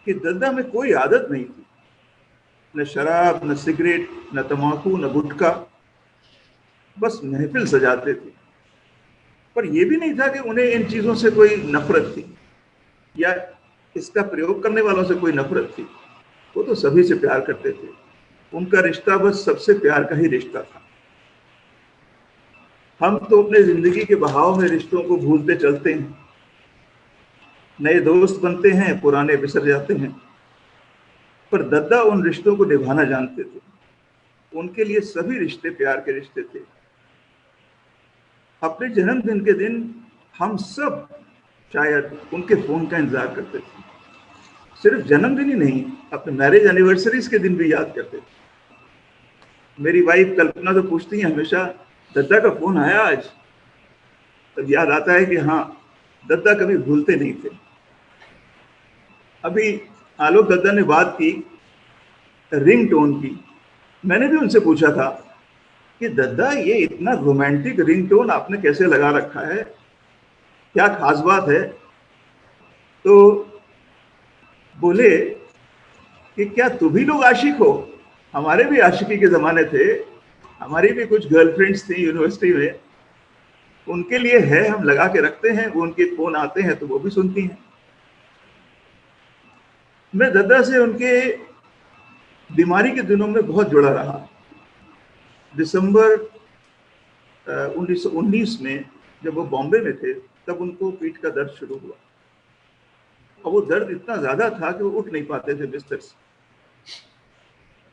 कि दद्दा में कोई आदत नहीं थी, न शराब, न सिगरेट, न तम्बाकू, न गुटखा, बस महफिल सजाते थे। पर यह भी नहीं था कि उन्हें इन चीजों से कोई नफरत थी या इसका प्रयोग करने वालों से कोई नफरत थी। वो तो सभी से प्यार करते थे। उनका रिश्ता बस सबसे प्यार का ही रिश्ता था। हम तो अपने जिंदगी के बहाव में रिश्तों को भूलते चलते हैं, नए दोस्त बनते हैं, पुराने बिसर जाते हैं। पर दद्दा उन रिश्तों को निभाना जानते थे। उनके लिए सभी रिश्ते प्यार के रिश्ते थे। अपने जन्मदिन के दिन हम सब शायद उनके फोन का इंतजार करते थे। सिर्फ जन्मदिन ही नहीं, अपने मैरिज एनिवर्सरीज के दिन भी याद करते थे। मेरी वाइफ कल्पना तो पूछती है हमेशा, दद्दा का फोन आया आज? तब याद आता है कि हाँ, दद्दा कभी भूलते नहीं थे। अभी आलोक दद्दा ने बात की रिंग टोन की। मैंने भी उनसे पूछा था कि दद्दा ये इतना रोमांटिक रिंग टोन आपने कैसे लगा रखा है, क्या खास बात है? तो बोले कि क्या तुम भी लोग आशिक हो? हमारे भी आशिकी के ज़माने थे, हमारी भी कुछ गर्लफ्रेंड्स थी यूनिवर्सिटी में, उनके लिए है, हम लगा के रखते हैं, वो उनके फ़ोन आते हैं तो वो भी सुनती हैं। मैं दद्दा से उनके बीमारी के दिनों में बहुत जुड़ा रहा। दिसंबर 1919 में जब वो बॉम्बे में थे, तब उनको पीठ का दर्द शुरू हुआ और वो दर्द इतना ज़्यादा था कि वो उठ नहीं पाते थे बिस्तर से।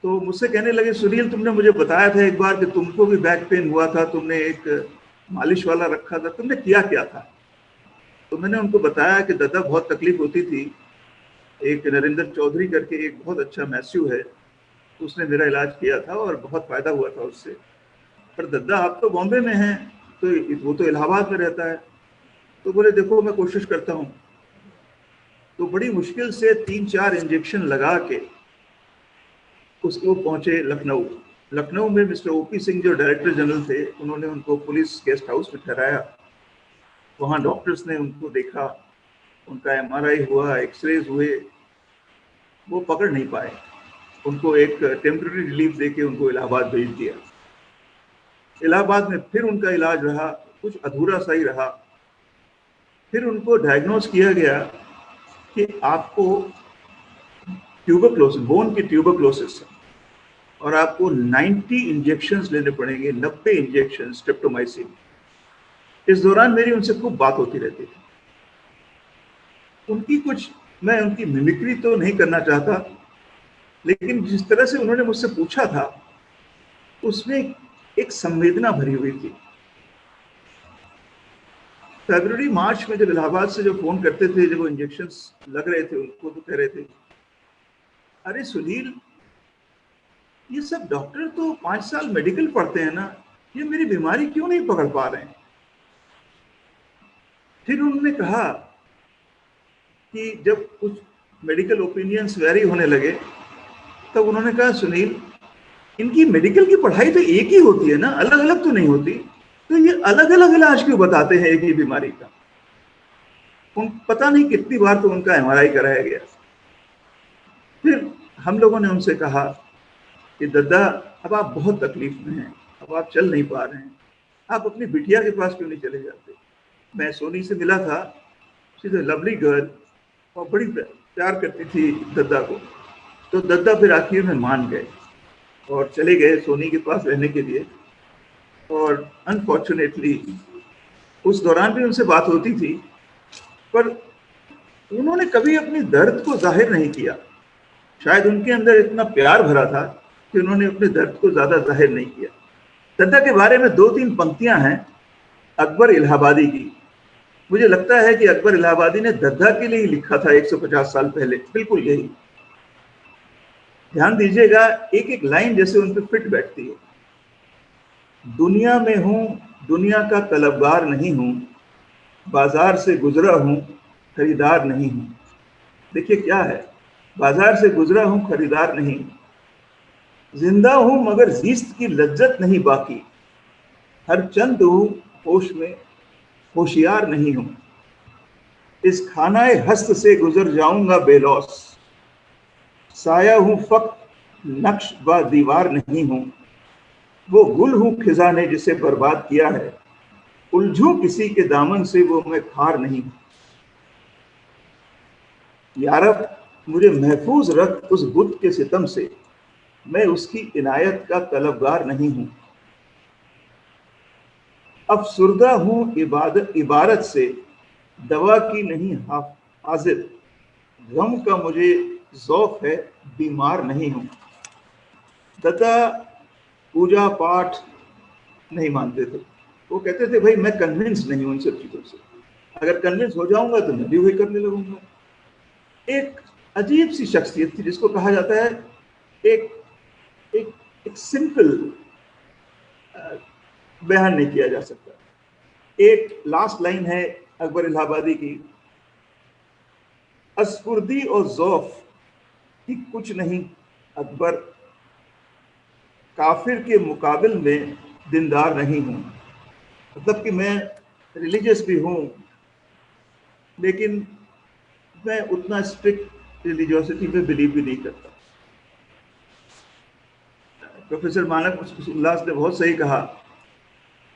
तो मुझसे कहने लगे, सुनील तुमने मुझे बताया था एक बार कि तुमको भी बैक पेन हुआ था, तुमने एक मालिश वाला रखा था, तुमने किया क्या था? तो मैंने उनको बताया कि दद्दा बहुत तकलीफ होती थी। एक नरेंद्र चौधरी करके एक बहुत अच्छा मैस्यू है, उसने मेरा इलाज किया था और बहुत फ़ायदा हुआ था उससे। पर दद्दा आप तो बॉम्बे में हैं, तो वो तो इलाहाबाद में रहता है। तो बोले देखो मैं कोशिश करता हूँ। तो बड़ी मुश्किल से 3-4 इंजेक्शन लगा के उसको पहुँचे लखनऊ। लखनऊ में मिस्टर ओपी सिंह जो डायरेक्टर जनरल थे, उन्होंने उनको पुलिस गेस्ट हाउस में ठहराया। वहाँ डॉक्टर्स ने उनको देखा, उनका MRI हुआ, एक्सरेज हुए, वो पकड़ नहीं पाए। उनको एक टेम्पररी रिलीफ देके उनको इलाहाबाद भेज दिया। इलाहाबाद में फिर उनका इलाज रहा, कुछ अधूरा सा ही रहा। फिर उनको डायग्नोज किया गया कि आपको ट्यूबरक्लोसिस, बोन की ट्यूबरक्लोसिस है। और आपको 90 इंजेक्शंस लेने पड़ेंगे, 90 इंजेक्शन स्ट्रेप्टोमाइसिन। इस दौरान मेरी उनसे खूब बात होती रहती थी। मैं उनकी मिमिक्री तो नहीं करना चाहता, लेकिन जिस तरह से उन्होंने मुझसे पूछा था उसमें एक संवेदना भरी हुई थी। फरवरी मार्च में जब इलाहाबाद से जो फोन करते थे, जब वो इंजेक्शंस लग रहे थे उनको, तो कह रहे थे, अरे सुनील, ये सब डॉक्टर तो 5 साल मेडिकल पढ़ते हैं ना, ये मेरी बीमारी क्यों नहीं पकड़ पा रहे हैं। फिर उन्होंने कहा कि जब कुछ मेडिकल ओपिनियंस वेरी होने लगे, तब उन्होंने कहा, सुनील, इनकी मेडिकल की पढ़ाई तो एक ही होती है ना, अलग अलग तो नहीं होती, तो ये अलग अलग इलाज क्यों बताते हैं एक ही बीमारी का। पता नहीं कितनी बार तो उनका MRI कराया गया। फिर हम लोगों ने उनसे कहा कि दद्दा, अब आप बहुत तकलीफ में हैं, अब आप चल नहीं पा रहे हैं, आप अपनी बिटिया के पास क्यों नहीं चले जाते। मैं सोनी से मिला था, she is a lovely girl, और बड़ी प्यार करती थी दद्दा को। तो दद्दा फिर आखिर में मान गए और चले गए सोनी के पास रहने के लिए। और अनफॉर्चुनेटली उस दौरान भी उनसे बात होती थी, पर उन्होंने कभी अपनी दर्द को जाहिर नहीं किया। शायद उनके अंदर इतना प्यार भरा था कि उन्होंने अपने दर्द को ज्यादा जाहिर नहीं किया। दद्दा के बारे में 2-3 पंक्तियां हैं अकबर इलाहाबादी की। मुझे लगता है कि अकबर इलाहाबादी ने दद्दा के लिए ही लिखा था 150 साल पहले, बिल्कुल यही। ध्यान दीजिएगा, एक एक लाइन जैसे उन पर फिट बैठती है। दुनिया में हूं, दुनिया का तलबगार नहीं हूं, बाजार से गुजरा हूं, खरीदार नहीं हूं। देखिए क्या है, बाजार से गुजरा हूं, खरीदार नहीं, जिंदा हूं मगर जीस्त की लज्जत नहीं बाकी, हर चंद हूं होश में, होशियार नहीं हूं, इस खानाए हस्त से गुजर जाऊंगा बेलौस, साया हूं फक्त नक्श व दीवार नहीं हूं, वो गुल हूं खिजा ने जिसे बर्बाद किया है, उलझूं किसी के दामन से वो मैं खार नहीं हूं। यारब मुझे महफूज रख उस बुत के सितम से, मैं उसकी इनायत का तलबगार नहीं हूं, अफसुर्दा हूं इबारत से, दवा की नहीं हाजिर, गम का मुझे ज़ौक़ है, बीमार नहीं हूं। दद्दा पूजा पाठ नहीं मानते थे। वो कहते थे, भाई मैं कन्विंस नहीं हूं इन सब चीज़ों से, अगर कन्विंस हो जाऊंगा तो मैं भी वही करने लगूंगा। एक अजीब सी शख्सियत थी जिसको कहा जाता है एक एक, एक सिंपल बयान नहीं किया जा सकता। एक लास्ट लाइन है अकबर इलाहाबादी की, अस्फुर्दी और ज़ौफ़ ही कुछ नहीं अकबर, काफिर के मुकाबिल में दीनदार नहीं हूँ। मतलब कि मैं रिलीजियस भी हूँ, लेकिन मैं उतना स्ट्रिक्ट रिलीजियोसिटी में बिलीव भी नहीं करता। प्रोफेसर मानक उल्लास ने बहुत सही कहा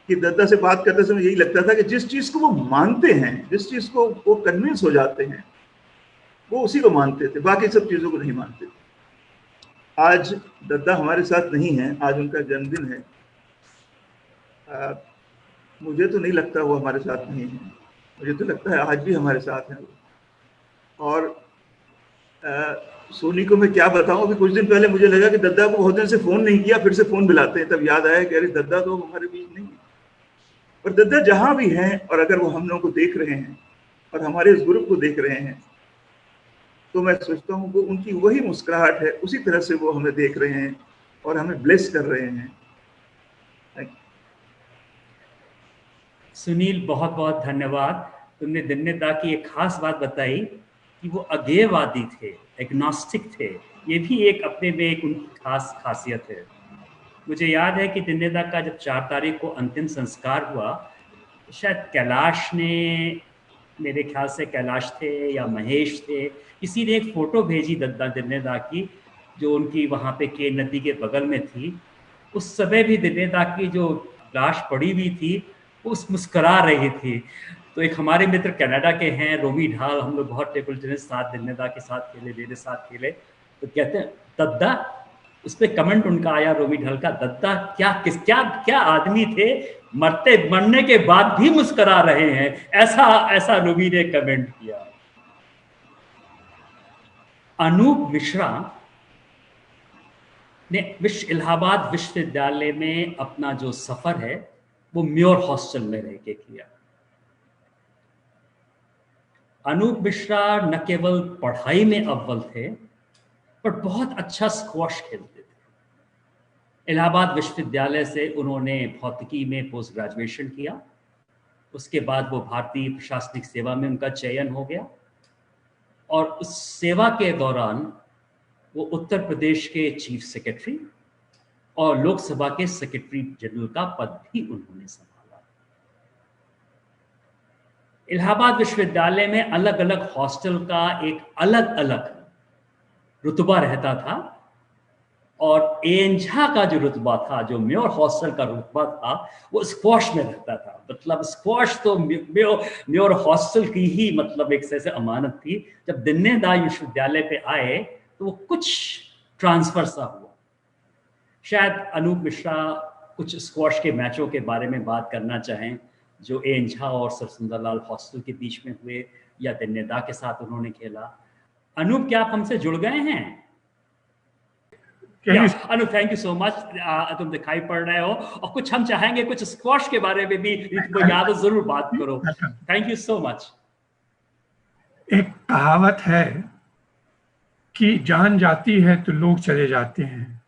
कि दद्दा से बात करते समय यही लगता था कि जिस चीज़ को वो मानते हैं, जिस चीज़ को वो कन्विंस हो जाते हैं, वो उसी को मानते थे, बाकी सब चीज़ों को नहीं मानते थे। आज दद्दा हमारे साथ नहीं है, आज उनका जन्मदिन है। मुझे तो नहीं लगता वो हमारे साथ नहीं है, मुझे तो लगता है आज भी हमारे साथ हैं। और सोनी को मैं क्या बताऊं, अभी कुछ दिन पहले मुझे लगा कि दद्दा को बहुत दिन से फ़ोन नहीं किया, फिर से फ़ोन मिलाते हैं, तब याद आया कि अरे दद्दा तो हमारे बीच नहीं है। और दद्दा जहाँ भी हैं, और अगर वो हम लोगों को देख रहे हैं और हमारे इस ग्रुप को देख रहे हैं, तो मैं सोचता हूँ कि उनकी वही मुस्कुराहट है, उसी तरह से वो हमें देख रहे हैं और हमें ब्लेस कर रहे हैं। सुनील, बहुत बहुत धन्यवाद। तुमने दिन्नेदा की एक खास बात बताई कि वो अज्ञेयवादी थे, एग्नोस्टिक थे। ये भी एक अपने में एक उनकी खास खासियत है। मुझे याद है कि दिन्नेदा का जब 4 तारीख को अंतिम संस्कार हुआ, शायद कैलाश ने, मेरे ख्याल से कैलाश थे या महेश थे, किसी ने एक फ़ोटो भेजी दिन्नेदा की, जो उनकी वहाँ पे के नदी के बगल में थी। उस समय भी दिन्नेदा की जो लाश पड़ी हुई थी, उस मुस्करा रही थी। तो एक हमारे मित्र कनाडा के हैं, रोमी ढाल, हम लोग बहुत टेबल टेनिस साथ दिन्नेदा के साथ खेले, मेरे साथ खेले। तो कहते हैं, दद्दा उस पर कमेंट उनका आया रोमी ढल का, दत्ता क्या क्या आदमी थे, मरने के बाद भी मुस्कुरा रहे हैं, ऐसा रोमी ने कमेंट किया। अनूप मिश्रा ने इलाहाबाद विश्वविद्यालय में अपना जो सफर है वो म्योर हॉस्टल में रह के किया। अनूप मिश्रा न केवल पढ़ाई में अव्वल थे पर बहुत अच्छा स्क्वॉश खेलते थे। इलाहाबाद विश्वविद्यालय से उन्होंने भौतिकी में पोस्ट ग्रेजुएशन किया। उसके बाद वो भारतीय प्रशासनिक सेवा में उनका चयन हो गया और उस सेवा के दौरान वो उत्तर प्रदेश के चीफ सेक्रेटरी और लोकसभा के सेक्रेटरी जनरल का पद भी उन्होंने संभाला। इलाहाबाद विश्वविद्यालय में अलग अलग हॉस्टल का एक अलग अलग रुतबा रहता था और एएन-झा का जो रुतबा था, जो म्योर हॉस्टल का रुतबा था, वो स्क्वॉश में रहता था। मतलब स्क्वॉश तो म्योर हॉस्टल की ही मतलब एक से अमानत थी। जब दिन्नेदाई विश्वविद्यालय पे आए तो वो कुछ ट्रांसफर सा हुआ। शायद अनूप मिश्रा कुछ स्क्वॉश के मैचों के बारे में बात करना चाहें जो एएन-झा और सरसुंदरलाल हॉस्टल के बीच में हुए या दिन्नेदा के साथ उन्होंने खेला। अनूप, क्या आप हमसे जुड़ गए हैं? Anoop, thank you so much. तुम दिखाई पड़ रहे हो और कुछ हम चाहेंगे कुछ स्क्वॉश के बारे में भी याद जरूर बात करो। Thank you so much. एक कहावत है कि जान जाती है तो लोग चले जाते हैं,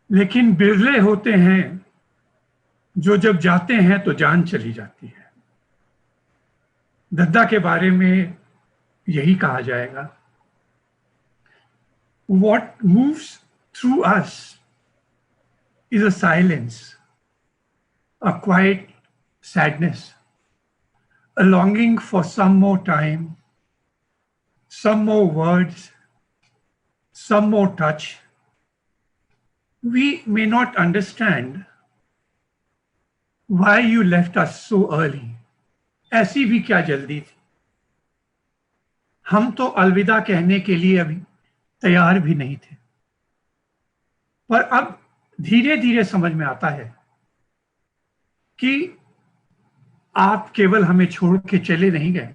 लेकिन बिरले होते हैं जो जब जाते हैं तो जान चली जाती है। दद्दा के बारे में यही कहा जाएगा। What moves through us is a silence, a quiet sadness, a longing for some more time, some more words, some more touch. We may not understand why you left us so early. ऐसी भी क्या जल्दी थी? हम तो अलविदा कहने के लिए अभी तैयार भी नहीं थे, पर अब धीरे धीरे समझ में आता है कि आप केवल हमें छोड़ के चले नहीं गए,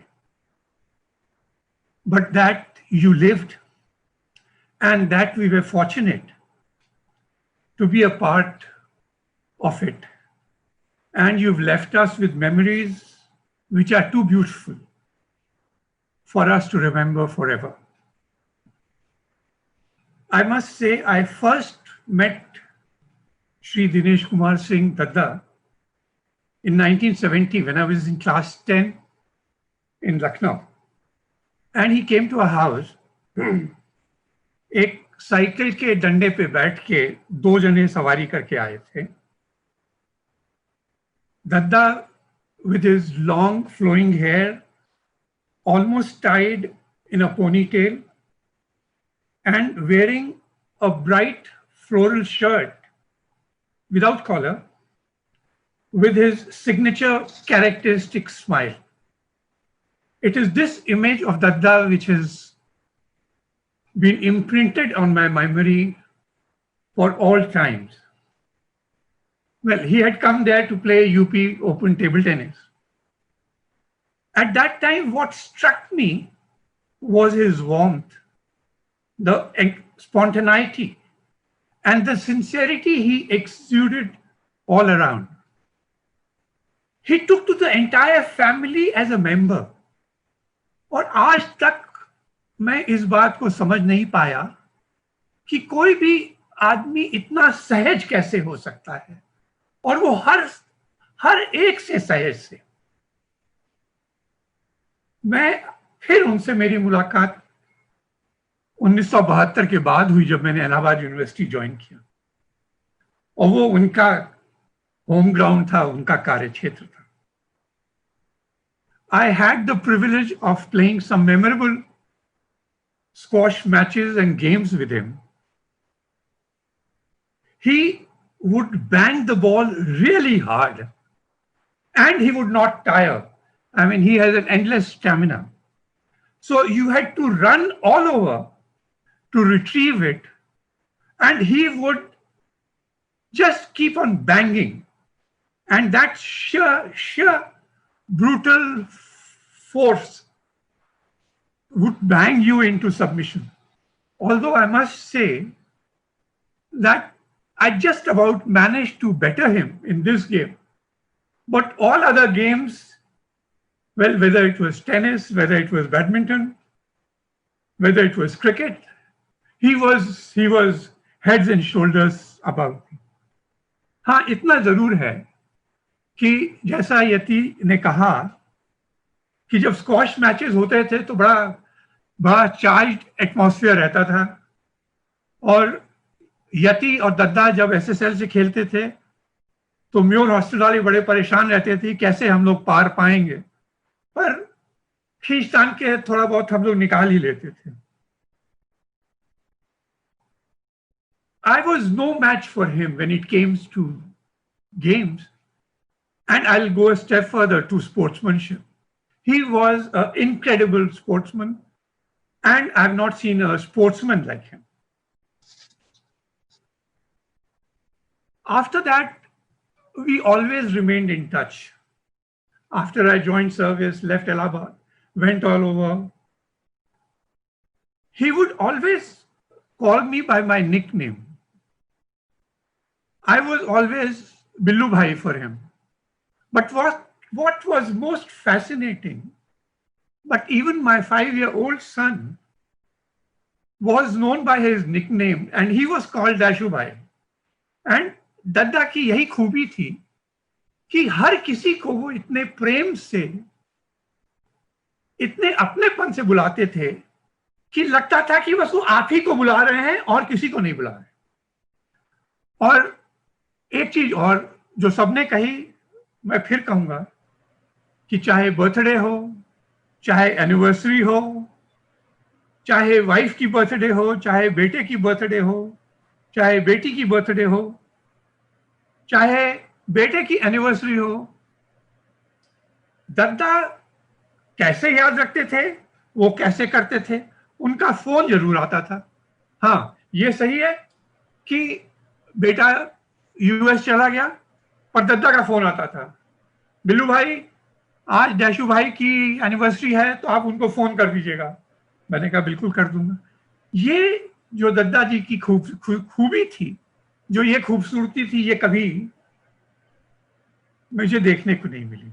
but that you lived and that we were fortunate to be a part of it. And you've left us with memories which are too beautiful for us to remember forever. I must say, I first met Shri Dinesh Kumar Singh Dadda in 1970 when I was in class 10 in Lucknow. And he came to our house. एक cycle के डंडे पे बैठ के दो जने सवारी करके आए थे। Dadda, with his long flowing hair, almost tied in a ponytail, and wearing a bright floral shirt without collar, with his signature characteristic smile. It is this image of Dadda which has been imprinted on my memory for all times. Well, he had come there to play UP Open table tennis. At that time, what struck me was his warmth, the spontaneity, and the sincerity he exuded all around. He took to the entire family as a member. और आज तक मैं इस बात को समझ नहीं पाया कि कोई भी आदमी इतना सहज कैसे हो सकता है, और वो हर एक से सहज से। मैं फिर उनसे मेरी मुलाकात 1972 के बाद हुई, जब मैंने इलाहाबाद यूनिवर्सिटी ज्वाइन किया, और वो उनका होम ग्राउंड था, उनका कार्यक्षेत्र था। I had the privilege of playing some memorable squash matches and games with him. He would bang the ball really hard and he would not tire. I mean, he has an endless stamina. So you had to run all over to retrieve it and he would just keep on banging, and that sheer brutal force would bang you into submission. Although I must say that I just about managed to better him in this game, but all other games, well, whether it was tennis, whether it was badminton, whether it was cricket, he was heads and shoulders above me. हाँ, इतना जरूर है कि जैसा यति ने कहा कि जब स्क्वॉश मैचेस होते थे तो बड़ा चार्ज्ड एटमॉस्फेयर रहता था, और यति और दद्दा जब एसएसएल से खेलते थे तो म्योर हॉस्टल वाले बड़े परेशान रहते थे कैसे हम लोग पार पाएंगे, पर खींचतान के थोड़ा बहुत हम लोग निकाल ही लेते थे. I was no match for him when it came to games, and I'll go a step further to sportsmanship. He was an incredible sportsman, and I've not seen a sportsman like him. After that, we always remained in touch. After I joined service, left Allahabad, went all over, he would always call me by my nickname. I was always Billu Bhai for him. But what was most fascinating, but even my 5-year-old son was known by his nickname, and he was called Dashu Bhai. And दद्दा की यही खूबी थी कि हर किसी को वो इतने प्रेम से, इतने अपनेपन से बुलाते थे कि लगता था कि बस वो आप ही को बुला रहे हैं और किसी को नहीं बुला रहे. और एक चीज और जो सबने कही, मैं फिर कहूंगा कि चाहे बर्थडे हो, चाहे एनिवर्सरी हो, चाहे वाइफ की बर्थडे हो, चाहे बेटे की बर्थडे हो, चाहे बेटी की बर्थडे हो, चाहे बेटे की एनिवर्सरी हो, दद्दा कैसे याद रखते थे, वो कैसे करते थे, उनका फोन जरूर आता था. हाँ, ये सही है कि बेटा यूएस चला गया, पर दद्दा का फोन आता था, बिल्लू भाई आज डैशू भाई की एनिवर्सरी है तो आप उनको फोन कर दीजिएगा. मैंने कहा बिल्कुल कर दूंगा. ये जो दद्दा जी की खूबी थी, जो ये खूबसूरती थी, ये कभी मुझे देखने को नहीं मिली.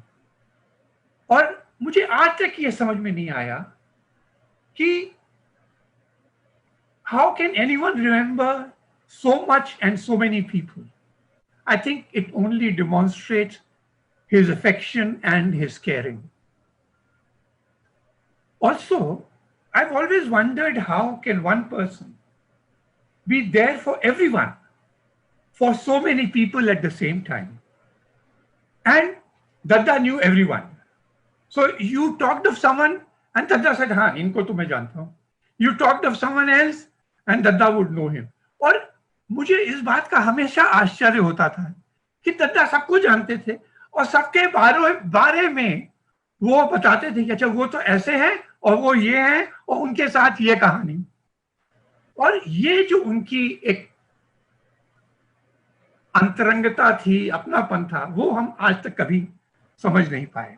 और मुझे आज तक ये समझ में नहीं आया कि how can anyone remember so much and so many people. I think it only demonstrates his affection and his caring. Also, I've always wondered how can one person be there for everyone, for so many people at the same time. And Dada knew everyone. So you talked of someone and Dada said, हाँ, इनको तो मैं जानता हूँ. You talked of someone else and Dada would know him. और मुझे इस बात का हमेशा आश्चर्य होता था कि दद्दा सबको जानते थे और सबके बारे में वो बताते थे कि अच्छा वो तो ऐसे हैं और वो ये हैं और उनके साथ ये कहानी. और ये जो उनकी एक अंतरंगता थी, अपनापन था, वो हम आज तक कभी समझ नहीं पाए.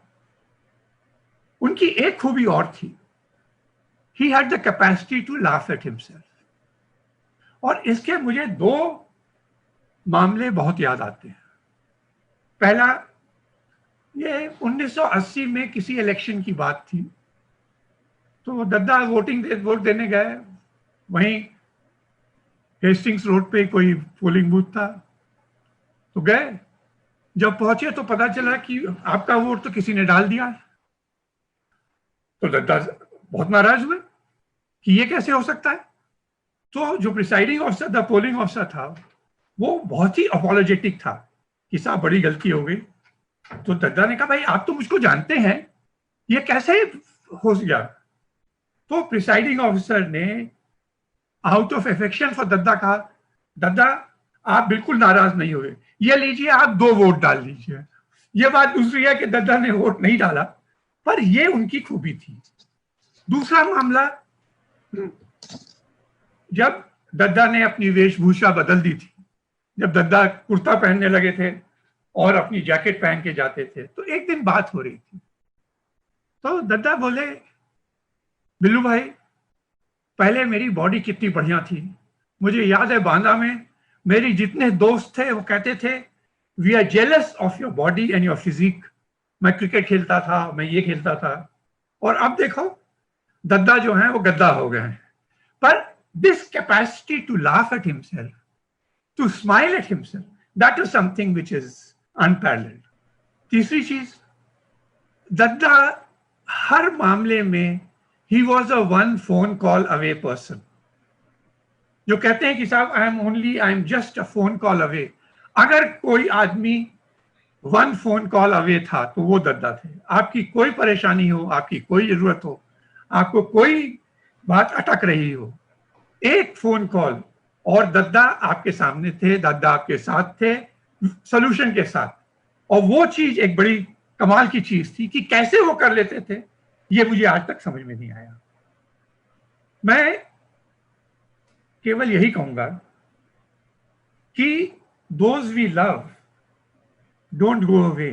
उनकी एक खूबी और थी, he had the capacity to laugh at himself. और इसके मुझे 2 मामले बहुत याद आते हैं. पहला, ये 1980 में किसी इलेक्शन की बात थी, तो दद्दा वोट देने गए. वहीं हेस्टिंग्स रोड पे कोई पोलिंग बूथ था, तो गए. जब पहुंचे तो पता चला कि आपका वोट तो किसी ने डाल दिया. तो दद्दा बहुत नाराज हुए कि ये कैसे हो सकता है. तो जो प्रिसाइडिंग ऑफिसर था, पोलिंग ऑफिसर था, वो बहुत ही अपॉलोजेटिक था कि साहब बड़ी गलती हो गई. तो दद्दा ने कहा भाई आप तो मुझको जानते हैं, ये कैसे हो गया. तो प्रिसाइडिंग ऑफिसर ने आउट ऑफ अफेक्शन फॉर दद्दा कहा, दद्दा आप बिल्कुल नाराज नहीं हुए, ये लीजिए आप 2 वोट डाल लीजिए. ये बात दूसरी है कि दद्दा ने वोट नहीं डाला, पर ये उनकी खूबी थी. दूसरा मामला, जब दद्दा ने अपनी वेशभूषा बदल दी थी। जब दद्दा कुर्ता पहनने लगे थे और अपनी जैकेट पहन के जाते थे, तो एक दिन बात हो रही थी, तो दद्दा बोले, बिल्लू भाई, पहले मेरी बॉडी कितनी बढ़िया थी। मुझे याद है बांदा में मेरे जितने दोस्त थे वो कहते थे, we are jealous of your body and your physique. मैं क्रिकेट खेलता था, मैं ये खेलता था, और अब देखो दद्दा जो है वो गद्दा हो गए हैं। पर this capacity to laugh at himself, to smile at himself, that is something which is unparalleled. तीसरी चीज, दद्दा हर मामले में ही was a one phone call away person. जो कहते हैं कि साहब I am just a phone call away, अगर कोई आदमी वन फोन कॉल अवे था तो वो दद्दा थे। आपकी कोई परेशानी हो, आपकी कोई जरूरत हो, आपको कोई बात अटक रही हो, एक फोन कॉल और दद्दा आपके सामने थे, दद्दा आपके साथ थे, सोल्यूशन के साथ। और वो चीज एक बड़ी कमाल की चीज थी कि कैसे वो कर लेते थे, ये मुझे आज तक समझ में नहीं आया। मैं केवल यही कहूंगा कि those we love don't go away.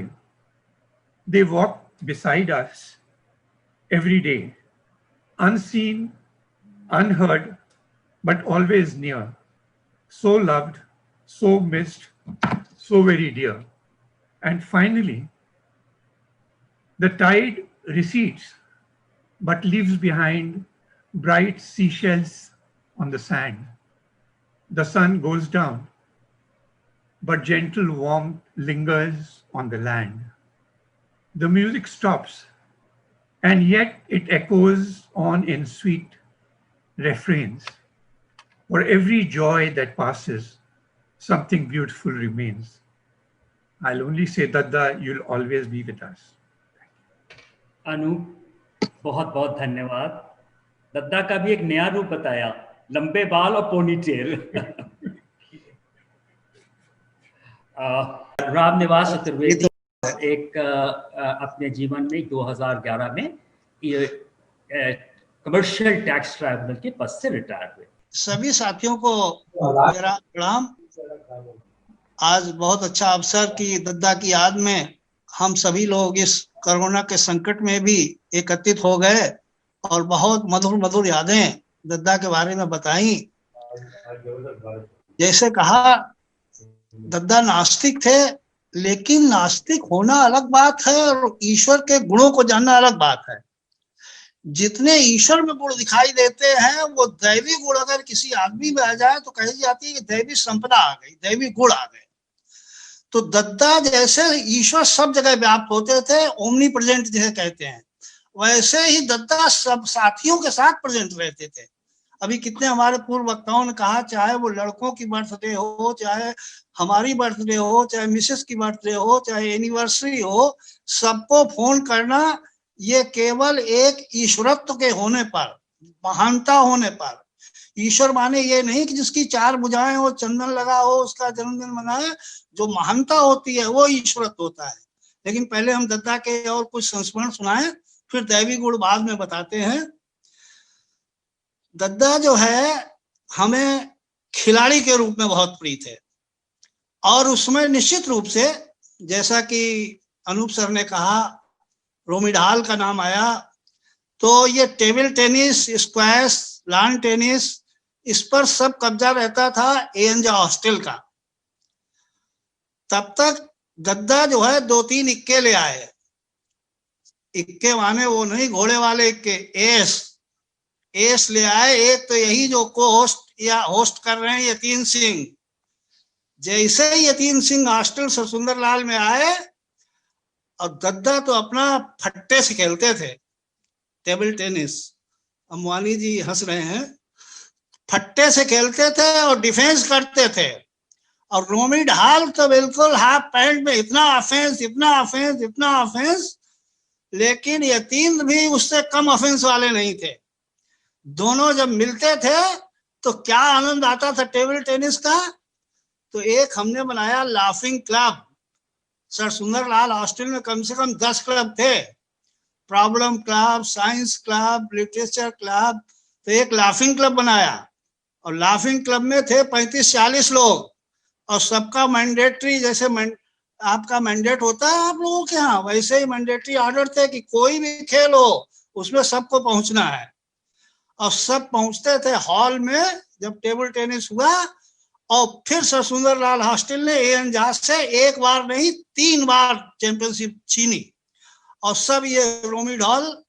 They walk beside us every day, unseen, unheard, but always near. So loved, so missed, so very dear. And finally, the tide recedes, but leaves behind bright seashells on the sand. The sun goes down, but gentle warmth lingers on the land. The music stops, and yet it echoes on in sweet refrains. For every joy that passes, something beautiful remains. I'll only say, Dadda, you'll always be with us. Anoop, बहुत बहुत धन्यवाद। दद्दा का भी एक नया रूप बताया, लंबे बाल और पोनीटेल। राम निवास चतुर्वेदी एक अपने जीवन में 2011 में कमर्शियल टैक्स ट्राइब्यूनल के पद से रिटायर हुए। सभी साथियों को मेरा प्रणाम। आज बहुत अच्छा अवसर कि दद्दा की याद में हम सभी लोग इस कोरोना के संकट में भी एकत्रित हो गए और बहुत मधुर मधुर यादें दद्दा के बारे में बताई। जैसे कहा, दद्दा नास्तिक थे, लेकिन नास्तिक होना अलग बात है और ईश्वर के गुणों को जानना अलग बात है। जितने ईश्वर में गुण दिखाई देते हैं, वो दैवी गुण अगर किसी आदमी में आ जाए तो कही जाती है कि दैवी संपदा आ गई, दैवी गुण आ गए। तो दद्दा जैसे ईश्वर सब जगह व्याप्त होते थे, ओमनी प्रेजेंट जिसे कहते हैं, वैसे ही दद्दा सब साथियों के साथ प्रेजेंट रहते थे। अभी कितने हमारे पूर्व वक्ताओं ने कहा, चाहे वो लड़कों की बर्थडे हो, चाहे हमारी बर्थडे हो, चाहे मिसेस की बर्थडे हो, चाहे एनिवर्सरी हो, सबको फोन करना, ये केवल एक ईश्वरत्व के होने पर, महानता होने पर। ईश्वर माने ये नहीं कि जिसकी 4 भुजाएं हो, चंदन लगा हो, उसका जन्मदिन मनाए। जो महानता होती है वो ईश्वरत्व होता है। लेकिन पहले हम दद्दा के और कुछ संस्मरण सुनाएं, फिर दैवी गुण बाद में बताते हैं। दद्दा जो है हमें खिलाड़ी के रूप में बहुत प्रिय थे, और उसमें निश्चित रूप से जैसा कि अनूप सर ने कहा, रोमी ढाल का नाम आया, तो ये table tennis, squash, lawn tennis, इस पर सब कब्जा रहता था एएनजे हॉस्टल का। तब तक दद्दा जो है 2-3 इक्के ले आए। इक्के माने वो नहीं घोड़े वाले इक्के, एस ले आए। एक तो यही जो को होस्ट या होस्ट कर रहे हैं यतीन सिंह। जैसे ही यतीन सिंह हॉस्टल सर सुंदरलाल में आए, और दद्दा तो अपना फट्टे से खेलते थे टेबल टेनिस। अम्बानी जी हंस रहे हैं। फट्टे से खेलते थे और डिफेंस करते थे। और रोमी ढाल तो बिल्कुल हाफ पैंट में इतना ऑफेंस, इतना ऑफेंस, इतना ऑफेंस, लेकिन यतीन भी उससे कम ऑफेंस वाले नहीं थे। दोनों जब मिलते थे तो क्या आनंद आता था टेबल टेनिस का। तो एक हमने बनाया laughing club. Sir Sundarlal hostel में कम से कम 10 क्लब थे, problem club, science club, literature club. तो एक लाफिंग क्लब बनाया और लाफिंग क्लब में थे 35-40 लोग, और सबका मैंडेटरी, जैसे आपका मैंडेट होता है आप लोगों के यहाँ, वैसे ही मैंडेटरी ऑर्डर थे कि कोई भी खेल हो उसमें सबको पहुंचना है। और सब पहुंचते थे हॉल में जब टेबल टेनिस हुआ। और फिर सर सुंदरलाल हॉस्टल ने एएन झा से एक बार नहीं 3 बार चैंपियनशिप छीनी। और सब ये रोमी ढॉल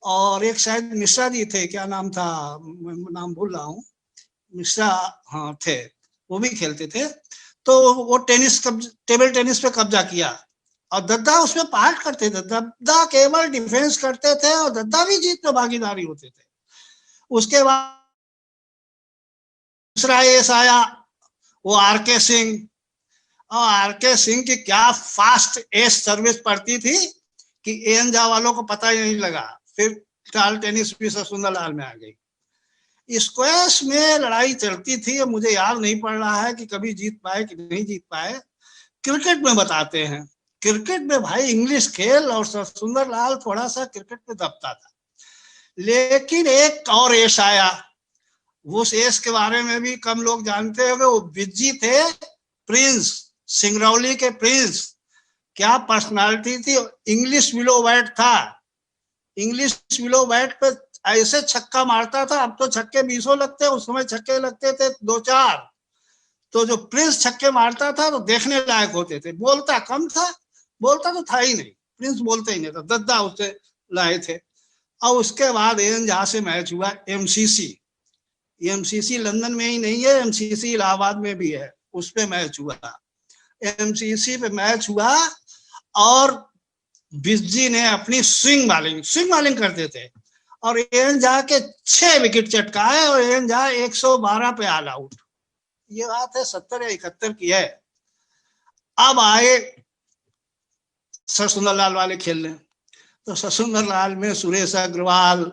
और एक शायद मिश्रा जी थे, क्या नाम था, नाम भूल रहा हूँ, मिश्रा हाँ थे, वो भी खेलते थे। तो वो टेबल टेनिस पे कब्जा किया और दद्दा उसमें पार्ट करते थे। दद्दा केवल डिफेंस करते थे और दद्दा भी जीत में भागीदारी होते थे। उसके बाद दूसरा एस आया, वो आरके सिंह। और आरके सिंह की क्या फास्ट एस सर्विस पड़ती थी कि एएन झा वालों को पता ही नहीं लगा। फिर टाल टेनिस भी सुंदरलाल में आ गई। स्क्वैश में लड़ाई चलती थी, मुझे याद नहीं पड़ रहा है कि कभी जीत पाए कि नहीं जीत पाए। क्रिकेट में बताते हैं, क्रिकेट में भाई इंग्लिश खेल, और सुंदरलाल थोड़ा सा क्रिकेट में दबता था। लेकिन एक और एस आया, उस एस के बारे में भी कम लोग जानते होंगे, वो बिज्जी थे, प्रिंस, सिंगरौली के प्रिंस। क्या पर्सनालिटी थी, इंग्लिश विलो बैट था। इंग्लिश विलो बैट पे ऐसे छक्का मारता था, अब तो छक्के 20 लगते, उस समय छक्के लगते थे 2-4। तो जो प्रिंस छक्के मारता था तो देखने लायक होते थे। बोलता कम था, बोलता तो था ही नहीं, प्रिंस बोलते ही नहीं था, दद्दा उससे लाए थे। और उसके बाद एएन झा से मैच हुआ एमसीसी। एमसीसी लंदन में ही नहीं है, एमसीसी इलाहाबाद में भी है, उस पे मैच हुआ। एमसीसी पे मैच हुआ और बिज्जी ने अपनी स्विंग बॉलिंग करते थे और एएन झा के 6 विकेट चटकाए और एएन झा 112 पे ऑल आउट। ये बात है 70 या 71 की है। अब आए सर सुंदरलाल वाले खेलने, तो सर सुंदरलाल में सुरेश अग्रवाल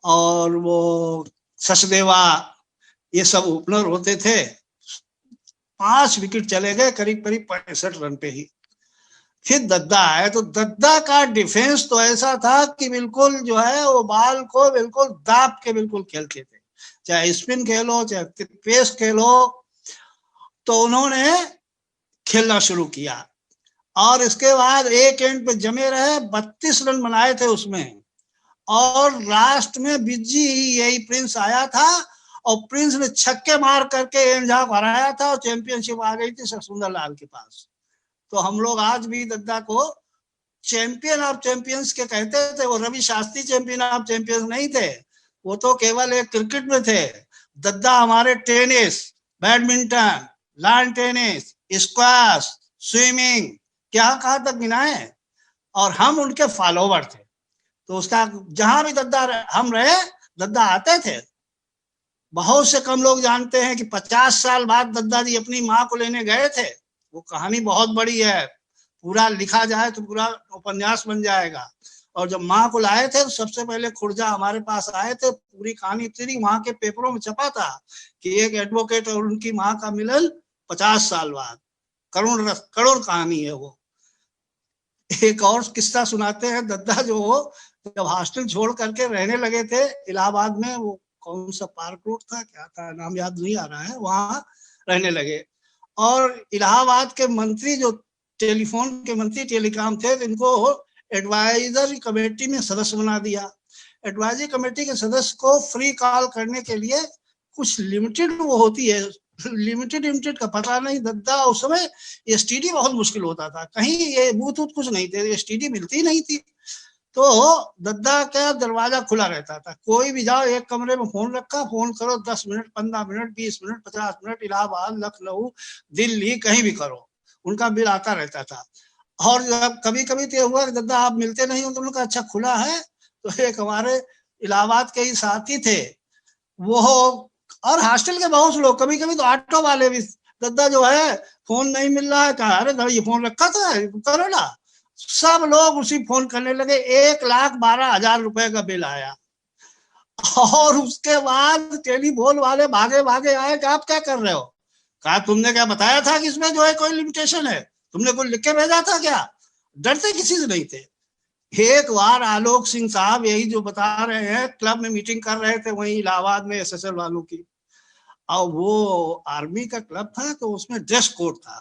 और वो सचदेवा, ये सब ओपनर होते थे। 5 विकेट चले गए करीब 65 रन पे ही। फिर दद्दा आए, तो दद्दा का डिफेंस तो ऐसा था कि बिल्कुल जो है वो बॉल को बिल्कुल दाब के बिल्कुल खेलते थे, चाहे स्पिन खेलो चाहे पेस खेलो। तो उन्होंने खेलना शुरू किया और इसके बाद एक एंड पे जमे रहे, 32 रन बनाए थे उसमें। और लास्ट में बिज्जी यही प्रिंस आया था और प्रिंस ने छक्के मार करके एएन झा को हराया था और चैंपियनशिप आ गई थी सर सुंदरलाल के पास। तो हम लोग आज भी दद्दा को चैंपियन ऑफ चैंपियंस के कहते थे। वो Ravi Shastri champion of champions नहीं थे, वो तो केवल एक क्रिकेट में थे। दद्दा हमारे tennis, badminton, lawn tennis, squash, swimming, क्या कहा तक गिनाए, और हम उनके फॉलोवर थे। तो उसका जहां भी दद्दा हम रहे, दद्दा आते थे। बहुत से कम लोग जानते हैं कि 50 साल बाद दद्दा जी अपनी माँ को लेने गए थे। वो कहानी बहुत बड़ी है, पूरा लिखा जाए तो पूरा उपन्यास बन जाएगा। और जब माँ को लाए थे तो सबसे पहले खुर्जा हमारे पास आए थे, पूरी कहानी इतनी वहां के पेपरों में छपा था कि एक एडवोकेट और उनकी माँ का मिलन 50 साल बाद। करोड़ कहानी है वो। एक और किस्सा सुनाते हैं, दद्दा जो हो जब हॉस्टल छोड़ करके रहने लगे थे इलाहाबाद में, वो कौन सा पार्क रोड था, क्या था नाम याद नहीं आ रहा है, वहां रहने लगे। और इलाहाबाद के मंत्री जो टेलीफोन के मंत्री टेलीकॉम थे, इनको एडवाइजरी कमेटी में सदस्य बना दिया। एडवाइजरी कमेटी के सदस्य को फ्री कॉल करने के लिए कुछ लिमिटेड वो होती है, लिमिटेड का पता नहीं। दद्दा उस समय एसटीडी बहुत मुश्किल होता था, कहीं ये बूथ कुछ नहीं थे, एसटीडी मिलती नहीं थी। तो दद्दा का दरवाजा खुला रहता था, कोई भी जाओ, एक कमरे में फोन रखा, फोन करो, 10 minute, 15 minute, 20 minute, 50 minute, Allahabad, Lucknow, Delhi, कहीं भी करो, उनका बिल आता रहता था। और जब कभी कभी तो हुआ दद्दा आप मिलते नहीं हो, तो उनका अच्छा खुला है। तो एक हमारे इलाहाबाद के ही साथी थे वो, और हॉस्टल के बहुत लोग, कभी कभी तो ऑटो वाले भी, दद्दा जो है फोन नहीं मिल रहा है, कहा अरे ये फोन रखा था करो ना। सब लोग उसी फोन करने लगे। 1,12,000 रुपए का बिल आया। और उसके बाद टेलीफोन वाले भागे भागे आए कि आप क्या कर रहे हो, कहा तुमने क्या बताया था कि इसमें जो है कोई लिमिटेशन है, तुमने कोई लिख के भेजा था क्या। डरते किसी से नहीं थे। एक बार आलोक सिंह साहब यही जो बता रहे हैं, क्लब में मीटिंग कर रहे थे वहीं इलाहाबाद में एसएसएल वालों की, और वो आर्मी का क्लब था तो उसमें ड्रेस कोड था,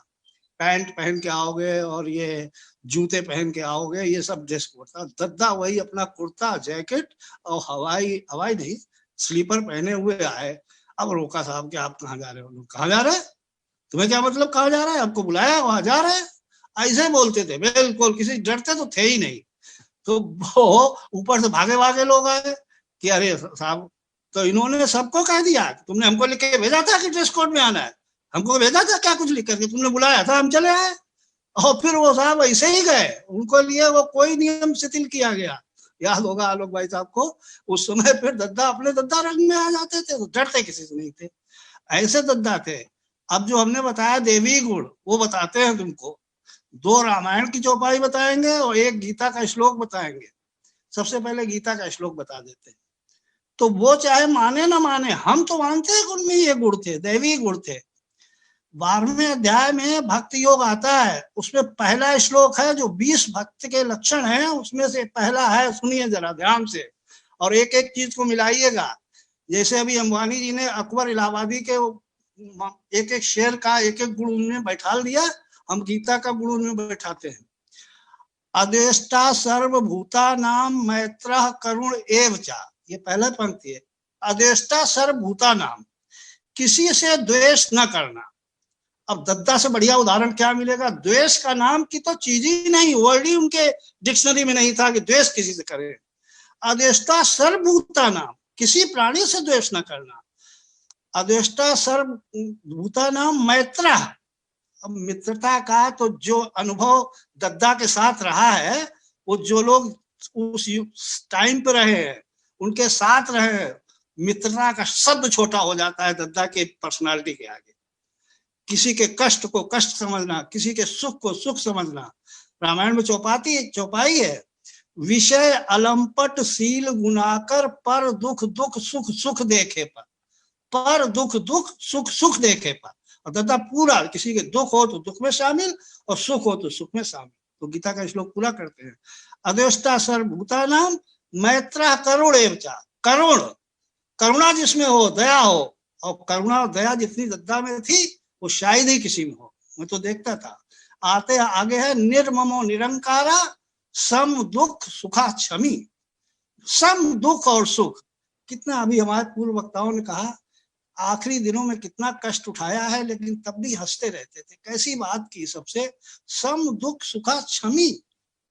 पैंट पहन के आओगे और ये जूते पहन के आओगे, ये सब ड्रेस कोड था। दद्दा वही अपना कुर्ता जैकेट और हवाई नहीं स्लीपर पहने हुए आए। अब रोका साहब कि आप कहाँ जा रहे हो? कहाँ जा रहे हैं? तुम्हें क्या मतलब कहाँ जा रहा है? आपको बुलाया वहां जा रहे हैं? ऐसे बोलते थे, बिल्कुल किसी डरते तो थे ही नहीं। तो वो ऊपर से भागे भागे लोग आए कि अरे साहब, तो इन्होंने सबको कह दिया तुमने हमको लिख के भेजा था कि ड्रेस कोड में आना है, हमको भेजा था क्या कुछ लिख करके? तुमने बुलाया था, हम चले आए। और फिर वो साहब ऐसे ही गए, उनको लिए वो कोई नियम शिथिल किया गया। याद होगा आलोक भाई साहब को, उस समय फिर दद्दा अपने दद्दा रंग में आ जाते थे, तो डरते किसी से नहीं थे, ऐसे दद्दा थे। अब जो हमने बताया देवी गुण, वो बताते हैं तुमको। 2 रामायण की चौपाई बताएंगे और 1 गीता का श्लोक बताएंगे। सबसे पहले गीता का श्लोक बता देते हैं। तो वो चाहे माने ना माने, हम तो मानते हैं कि उनमें ये गुण थे, दैवी गुण थे। 12वें अध्याय में भक्ति योग आता है, उसमें पहला श्लोक है जो 20 भक्त के लक्षण है, उसमें से पहला है, सुनिए जरा ध्यान से और एक एक चीज को मिलाइएगा। जैसे अभी अंबानी जी ने अकबर इलाहाबादी के एक एक शेर का एक एक गुण उनमें बैठा दिया, हम गीता का गुण उनमें बैठाते हैं। अदेष्टा सर्वभूता नाम मैत्रः करुण एवचा, ये पहला पंक्ति है। अदेष्टा सर्वभूता नाम, किसी से द्वेष न करना। अब दद्दा से बढ़िया उदाहरण क्या मिलेगा? द्वेष का नाम की तो चीज ही नहीं, वर्ड ही उनके डिक्शनरी में नहीं था कि द्वेष किसी से करे। अदेष्टा सर्वभूता नाम, किसी प्राणी से द्वेष न करना। अदेष्टा सर्वभूता नाम मैत्रः, अब मित्रता का तो जो अनुभव दद्दा के साथ रहा है, वो जो लोग उस टाइम पे रहे हैं उनके साथ रहे, मित्रता का शब्द छोटा हो जाता है दद्दा के पर्सनालिटी के आगे। किसी के कष्ट को कष्ट समझना, किसी के सुख को सुख समझना। रामायण में चौपाई है, विषय अलंपट शील गुनाकर पर दुख दुख सुख सुख देखे पर दुख दुख सुख सुख देखे पर। और दद्दा पूरा किसी के दुख हो तो दुख में शामिल और सुख हो तो सुख में शामिल। तो गीता का श्लोक पूरा करते हैं। अदेष्टा सर्वभूता नाम मैत्रः करुण एवचा, करुण, करुणा जिसमें हो, दया हो, और करुणा और दया जितनी दद्दा में थी वो शायद ही किसी में हो, मैं तो देखता था। आते आगे है निर्ममो निरंकारा सम दुख सुखा क्षमी। सम दुख और सुख, कितना अभी हमारे पूर्व वक्ताओं ने कहा आखिरी दिनों में कितना कष्ट उठाया है, लेकिन तब भी हंसते रहते थे। कैसी बात की सबसे, सम दुख सुखा क्षमी,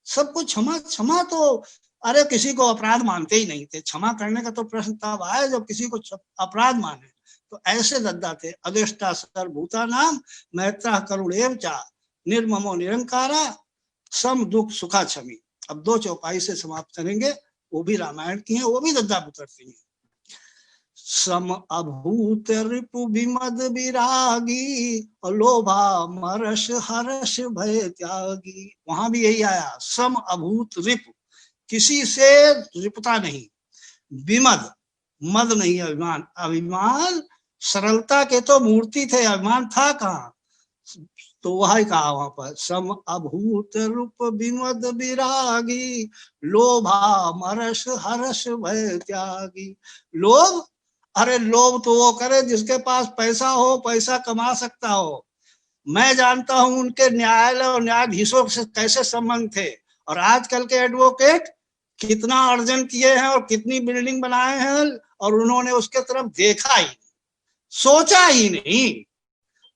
सबको क्षमा। क्षमा तो अरे किसी को अपराध मानते ही नहीं थे, क्षमा करने का तो प्रश्न तब आया जब किसी को अपराध माने। तो ऐसे दद्दा थे। अदेष्टा सर्वभूता नाम मैत्रः करुण एवचा निर्ममो निरंकारा सम दुख सुखा क्षमी। अब 2 चौपाई से समाप्त करेंगे, वो भी रामायण की है, वो भी दद्दा पुत्रती है। सम अभूत रिपु विमद विरागी लोभा मरस हर्ष भय त्यागी। वहां भी यही आया, सम अभूत रिपु, किसी से रिपता नहीं, विमद, मद नहीं अभिमान। अभिमान सरलता के तो मूर्ति थे, अभिमान था कहाँ? तो वही कहा वहां पर, सम अभूत रूप विमद विरागी लोभा मरस हर्ष भय त्यागी। लोभ, अरे लोभ तो वो करे जिसके पास पैसा हो, पैसा कमा सकता हो। मैं जानता हूं उनके न्यायालय और न्यायाधीशों से कैसे संबंध थे, और आजकल के एडवोकेट कितना अर्जन किए हैं और कितनी बिल्डिंग बनाए हैं, और उन्होंने उसके तरफ देखा ही, सोचा ही नहीं।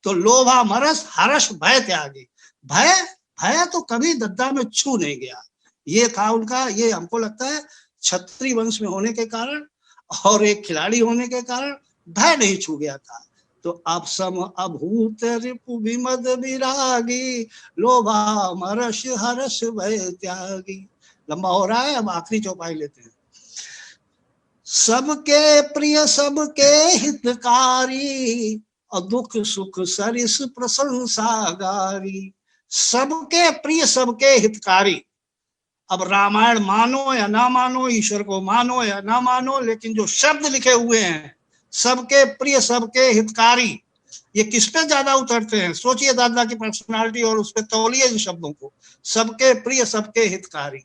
तो लोभा मरस हर्ष भय त्यागी, भय तो कभी दद्दा में छू नहीं गया। ये था उनका, ये हमको लगता है क्षत्रिय वंश में होने के कारण और एक खिलाड़ी होने के कारण भय नहीं छू गया था। तो अब सम अभूत रिपु विमद विरागी लोभा मरस हर्ष भय त्यागी। लंबा हो रहा है, अब आखिरी चौपाई लेते हैं। सबके प्रिय सबके हितकारी और दुख सुख सरिस प्रशंसागारी। सबके प्रिय सबके हितकारी। अब रामायण मानो या ना मानो, ईश्वर को मानो या ना मानो, लेकिन जो शब्द लिखे हुए हैं सबके प्रिय सबके हितकारी, ये किस पे ज्यादा उतरते हैं? सोचिए दादा की पर्सनालिटी और उस पे तौलिए इन शब्दों को। सबके प्रिय सबके हितकारी,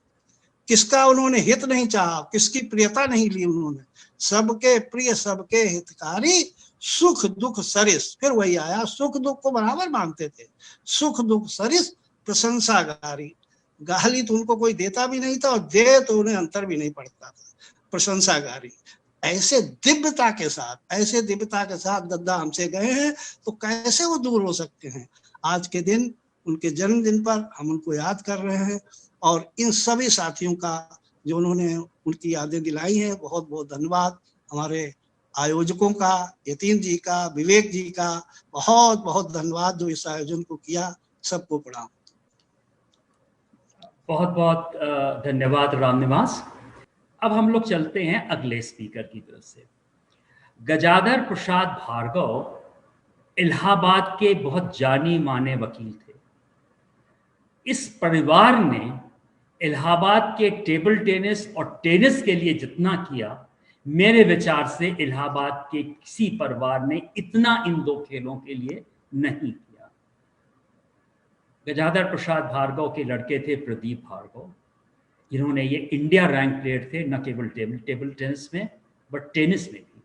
किसका उन्होंने हित नहीं चाहा, किसकी प्रियता नहीं ली उन्होंने। सबके प्रिय सबके हितकारी सुख दुख सरिस, फिर वही आया, सुख दुख को बराबर मानते थे, सुख दुख सरिस प्रशंसा गारी, गाली तो उनको कोई देता भी नहीं था और दे तो उन्हें अंतर भी नहीं पड़ता था, प्रशंसा गारी। ऐसे दिव्यता के साथ, ऐसे दिव्यता के साथ दद्दा हमसे गए हैं, तो कैसे वो दूर हो सकते हैं। आज के दिन उनके जन्मदिन पर हम उनको याद कर रहे हैं और इन सभी साथियों का जो उन्होंने उनकी यादें दिलाई हैं, बहुत बहुत धन्यवाद। हमारे आयोजकों का, यतीन जी का, विवेक जी का बहुत बहुत धन्यवाद जो इस आयोजन को किया। सबको प्रणाम। बहुत बहुत धन्यवाद रामनिवास। अब हम लोग चलते हैं अगले स्पीकर की तरफ से। गजाधर प्रसाद भार्गव इलाहाबाद के बहुत जानी माने वकील थे। इस परिवार ने इलाहाबाद के टेबल टेनिस और टेनिस के लिए जितना किया, मेरे विचार से इलाहाबाद के किसी परिवार ने इतना इन दो खेलों के लिए नहीं किया। गजाधर प्रसाद भार्गव के लड़के थे प्रदीप भार्गव, जिन्होंने ये इंडिया रैंक प्लेयर थे, न केवल टेबल टेनिस में बट टेनिस में भी।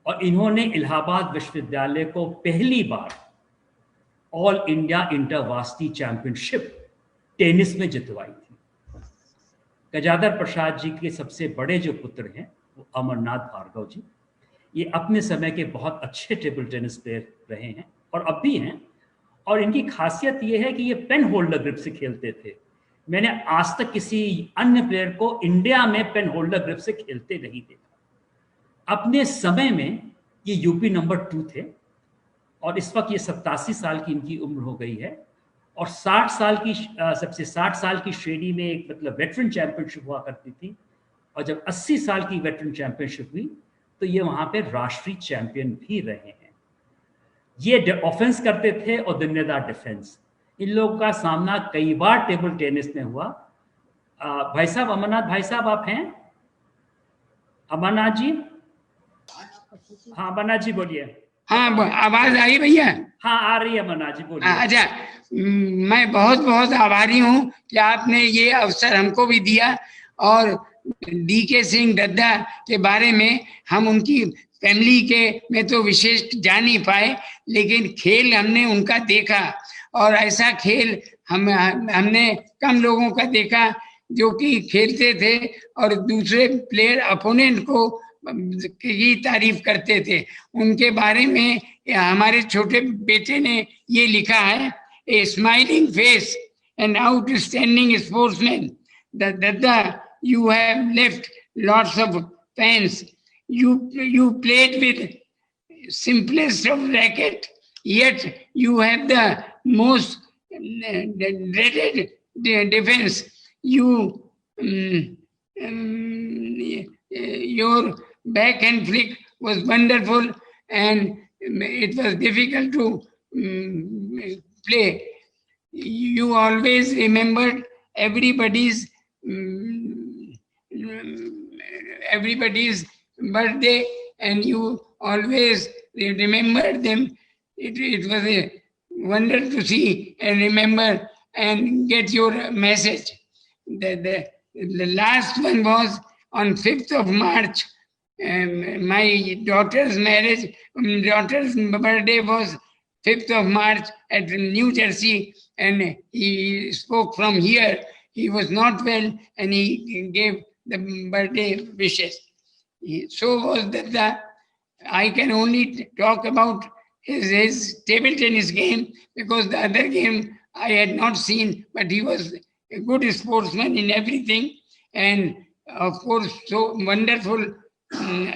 और इन्होंने इलाहाबाद विश्वविद्यालय को पहली बार ऑल इंडिया इंटरवार्सिटी चैंपियनशिप टेनिस में जितवाई थी। गजाधर प्रसाद जी के सबसे बड़े जो पुत्र हैं वो अमरनाथ भार्गव जी, ये अपने समय के बहुत अच्छे टेबल टेनिस प्लेयर रहे हैं और अब भी हैं। और इनकी खासियत ये है कि ये पेन होल्डर ग्रिप से खेलते थे। मैंने आज तक किसी अन्य प्लेयर को इंडिया में पेन होल्डर ग्रिप से खेलते नहीं देखा। अपने समय में ये यूपी नंबर 2 थे और इस वक्त ये 87 साल की इनकी उम्र हो गई है। और 60 साल की श्रेणी में एक मतलब वेटरन चैंपियनशिप हुआ करती थी, और जब 80 साल की वेटरन चैंपियनशिप हुई तो ये वहां पे राष्ट्रीय चैंपियन भी रहे हैं। ये ऑफेंस करते थे और दिन्नेदार डिफेंस। इन लोगों का सामना कई बार टेबल टेनिस में हुआ। भाई साहब, अमरनाथ भाई साहब आप हैं? अमरनाथ जी? हाँ अमरनाथ जी बोलिए। हाँ, आवाज आई भैया? हाँ आ रही है अमरनाथ जी, बोलिए। अच्छा, मैं बहुत बहुत आभारी हूँ कि आपने ये अवसर हमको भी दिया। और DK सिंह दद्दा के बारे में हम उनकी फैमिली के में तो विशेष जान नहीं पाए, लेकिन खेल हमने उनका देखा और ऐसा खेल हमने कम लोगों का देखा जो कि खेलते थे और दूसरे प्लेयर अपोनेंट को की तारीफ करते थे। उनके बारे में हमारे छोटे बेटे ने ये लिखा है, a smiling face and outstanding sportsman, Dadda you have left lots of fans. You played with simplest of racket, yet you have the most dreaded defense. Your backhand flick was wonderful and it was difficult to play. You always remembered everybody's birthday and you always remember them. It was a wonder to see and remember and get your message. The last one was on 5th of March. My daughter's birthday was 5th of March at New Jersey, and he spoke from here. He was not well and he gave the birthday wishes. So was that I can only talk about his table tennis game because the other game I had not seen, but he was a good sportsman in everything, and of course so wonderful,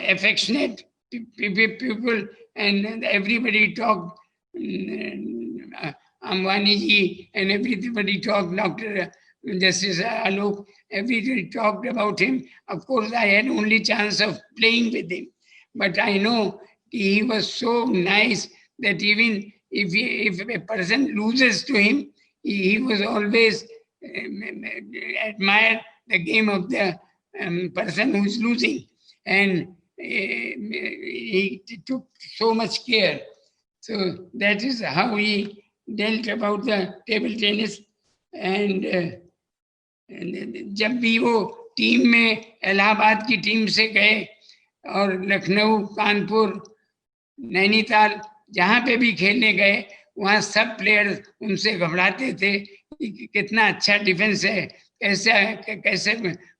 affectionate people, and everybody talked, Ambani ji, and everybody talked, Dr. Justice Alok, everybody talked about him. Of course, I had only chance of playing with him, but I know he was so nice that even if a person loses to him, he was always admire the game of the person who is losing, and he took so much care. So that is how he dealt about the table tennis. And जब भी वो team में इलाहाबाद की team से गए और लखनऊ, कानपुर नैनीताल जहाँ पे भी खेलने गए वहाँ सब प्लेयर्स उनसे घबराते थे कि कितना अच्छा डिफेंस है, कैसे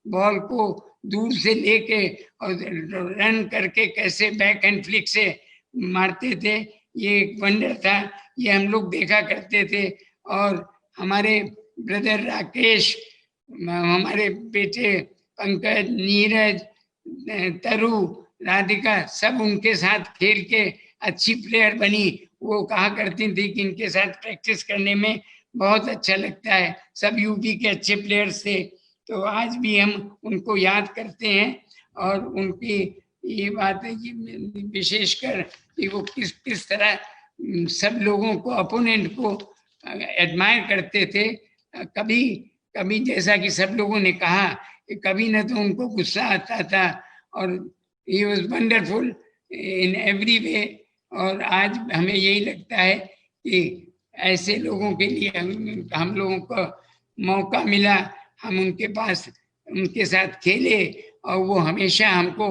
बॉल को दूर से लेके और रन करके कैसे बैक एंड फ्लिक से मारते थे। ये एक वंडर था, ये हम लोग देखा करते थे। और हमारे ब्रदर राकेश, हमारे बेटे पंकज, नीरज, तरु, राधिका सब उनके साथ खेल के अच्छी प्लेयर बनी। वो कहा करती थी कि इनके साथ प्रैक्टिस करने में बहुत अच्छा लगता है, सब यूपी के अच्छे प्लेयर्स थे। तो आज भी हम उनको याद करते हैं और उनकी ये बात है कि विशेषकर कि वो किस तरह सब लोगों को, अपोनेंट को एडमायर करते थे। कभी जैसा कि सब लोगों ने कहा कि कभी न तो उनको गुस्सा आता था और he was wonderful in every way. और आज हमें यही लगता है कि ऐसे लोगों के लिए हम लोगों को मौका मिला, हम उनके पास उनके साथ खेले और वो हमेशा हमको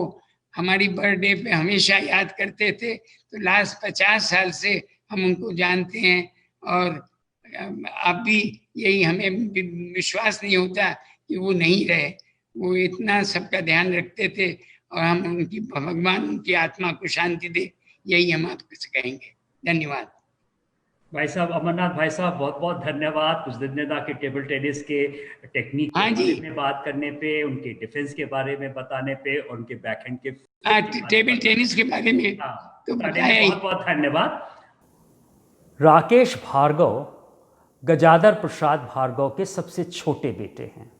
हमारी बर्थडे पे हमेशा याद करते थे। तो लास्ट 50 साल से हम उनको जानते हैं और अब भी यही हमें विश्वास नहीं होता कि वो नहीं रहे। वो इतना सबका ध्यान रखते थे और हम उनकी, भगवान उनकी आत्मा को शांति दे, यही हम आपको कहेंगे। धन्यवाद भाई साहब। अमरनाथ भाई साहब, बहुत बहुत धन्यवाद कुछ दिनदा के टेबल टेनिस के टेक्निक के बारे में बात करने पे, उनके डिफेंस के बारे में बताने पे और उनके बैकहैंड के टेबल टेनिस के बारे में तो बताया ही। बहुत बहुत धन्यवाद। राकेश भार्गव गजाधर प्रसाद भार्गव के सबसे छोटे बेटे हैं।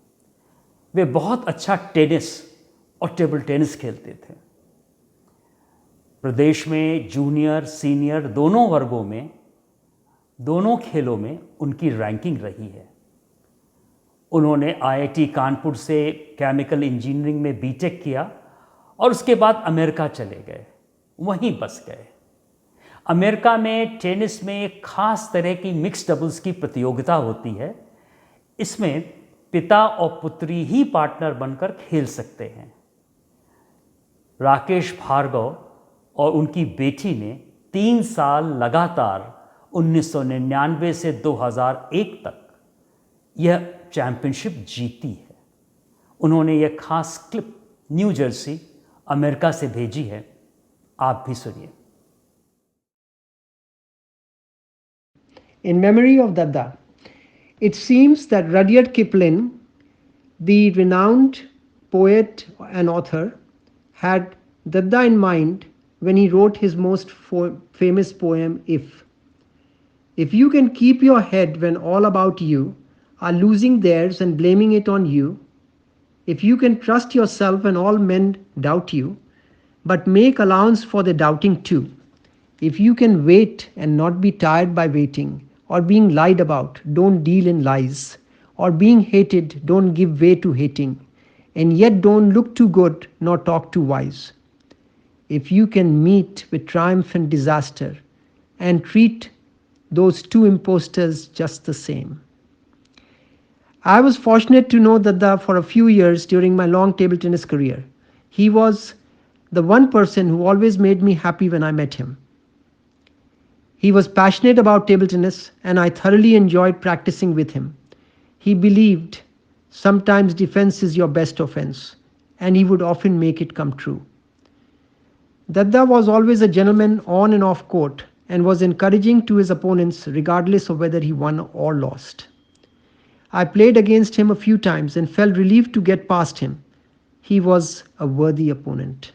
वे बहुत अच्छा टेनिस और टेबल टेनिस खेलते थे। प्रदेश में जूनियर सीनियर दोनों वर्गों में, दोनों खेलों में उनकी रैंकिंग रही है। उन्होंने आईआईटी कानपुर से केमिकल इंजीनियरिंग में बीटेक किया और उसके बाद अमेरिका चले गए, वहीं बस गए। अमेरिका में टेनिस में एक खास तरह की मिक्स डबल्स की प्रतियोगिता होती है। इसमें पिता और पुत्री ही पार्टनर बनकर खेल सकते हैं। राकेश भार्गव और उनकी बेटी ने 3 साल लगातार 1999 से 2001 तक यह चैंपियनशिप जीती है। उन्होंने यह खास क्लिप न्यू जर्सी अमेरिका से भेजी है, आप भी सुनिए। In memory of Dada, it seems that Rudyard Kipling, the renowned poet and author, had Dada in mind when he wrote his most famous poem, If. If you can keep your head when all about you are losing theirs and blaming it on you, if you can trust yourself when all men doubt you, but make allowance for the doubting too, if you can wait and not be tired by waiting, or being lied about, don't deal in lies, or being hated, don't give way to hating, and yet don't look too good nor talk too wise. If you can meet with triumph and disaster and treat those two impostors just the same. I was fortunate to know Dada for a few years during my long table tennis career. He was the one person who always made me happy when I met him. He was passionate about table tennis and I thoroughly enjoyed practicing with him. He believed sometimes defense is your best offense, and he would often make it come true. Dada was always a gentleman on and off court and was encouraging to his opponents regardless of whether he won or lost. I played against him a few times and felt relieved to get past him. He was a worthy opponent.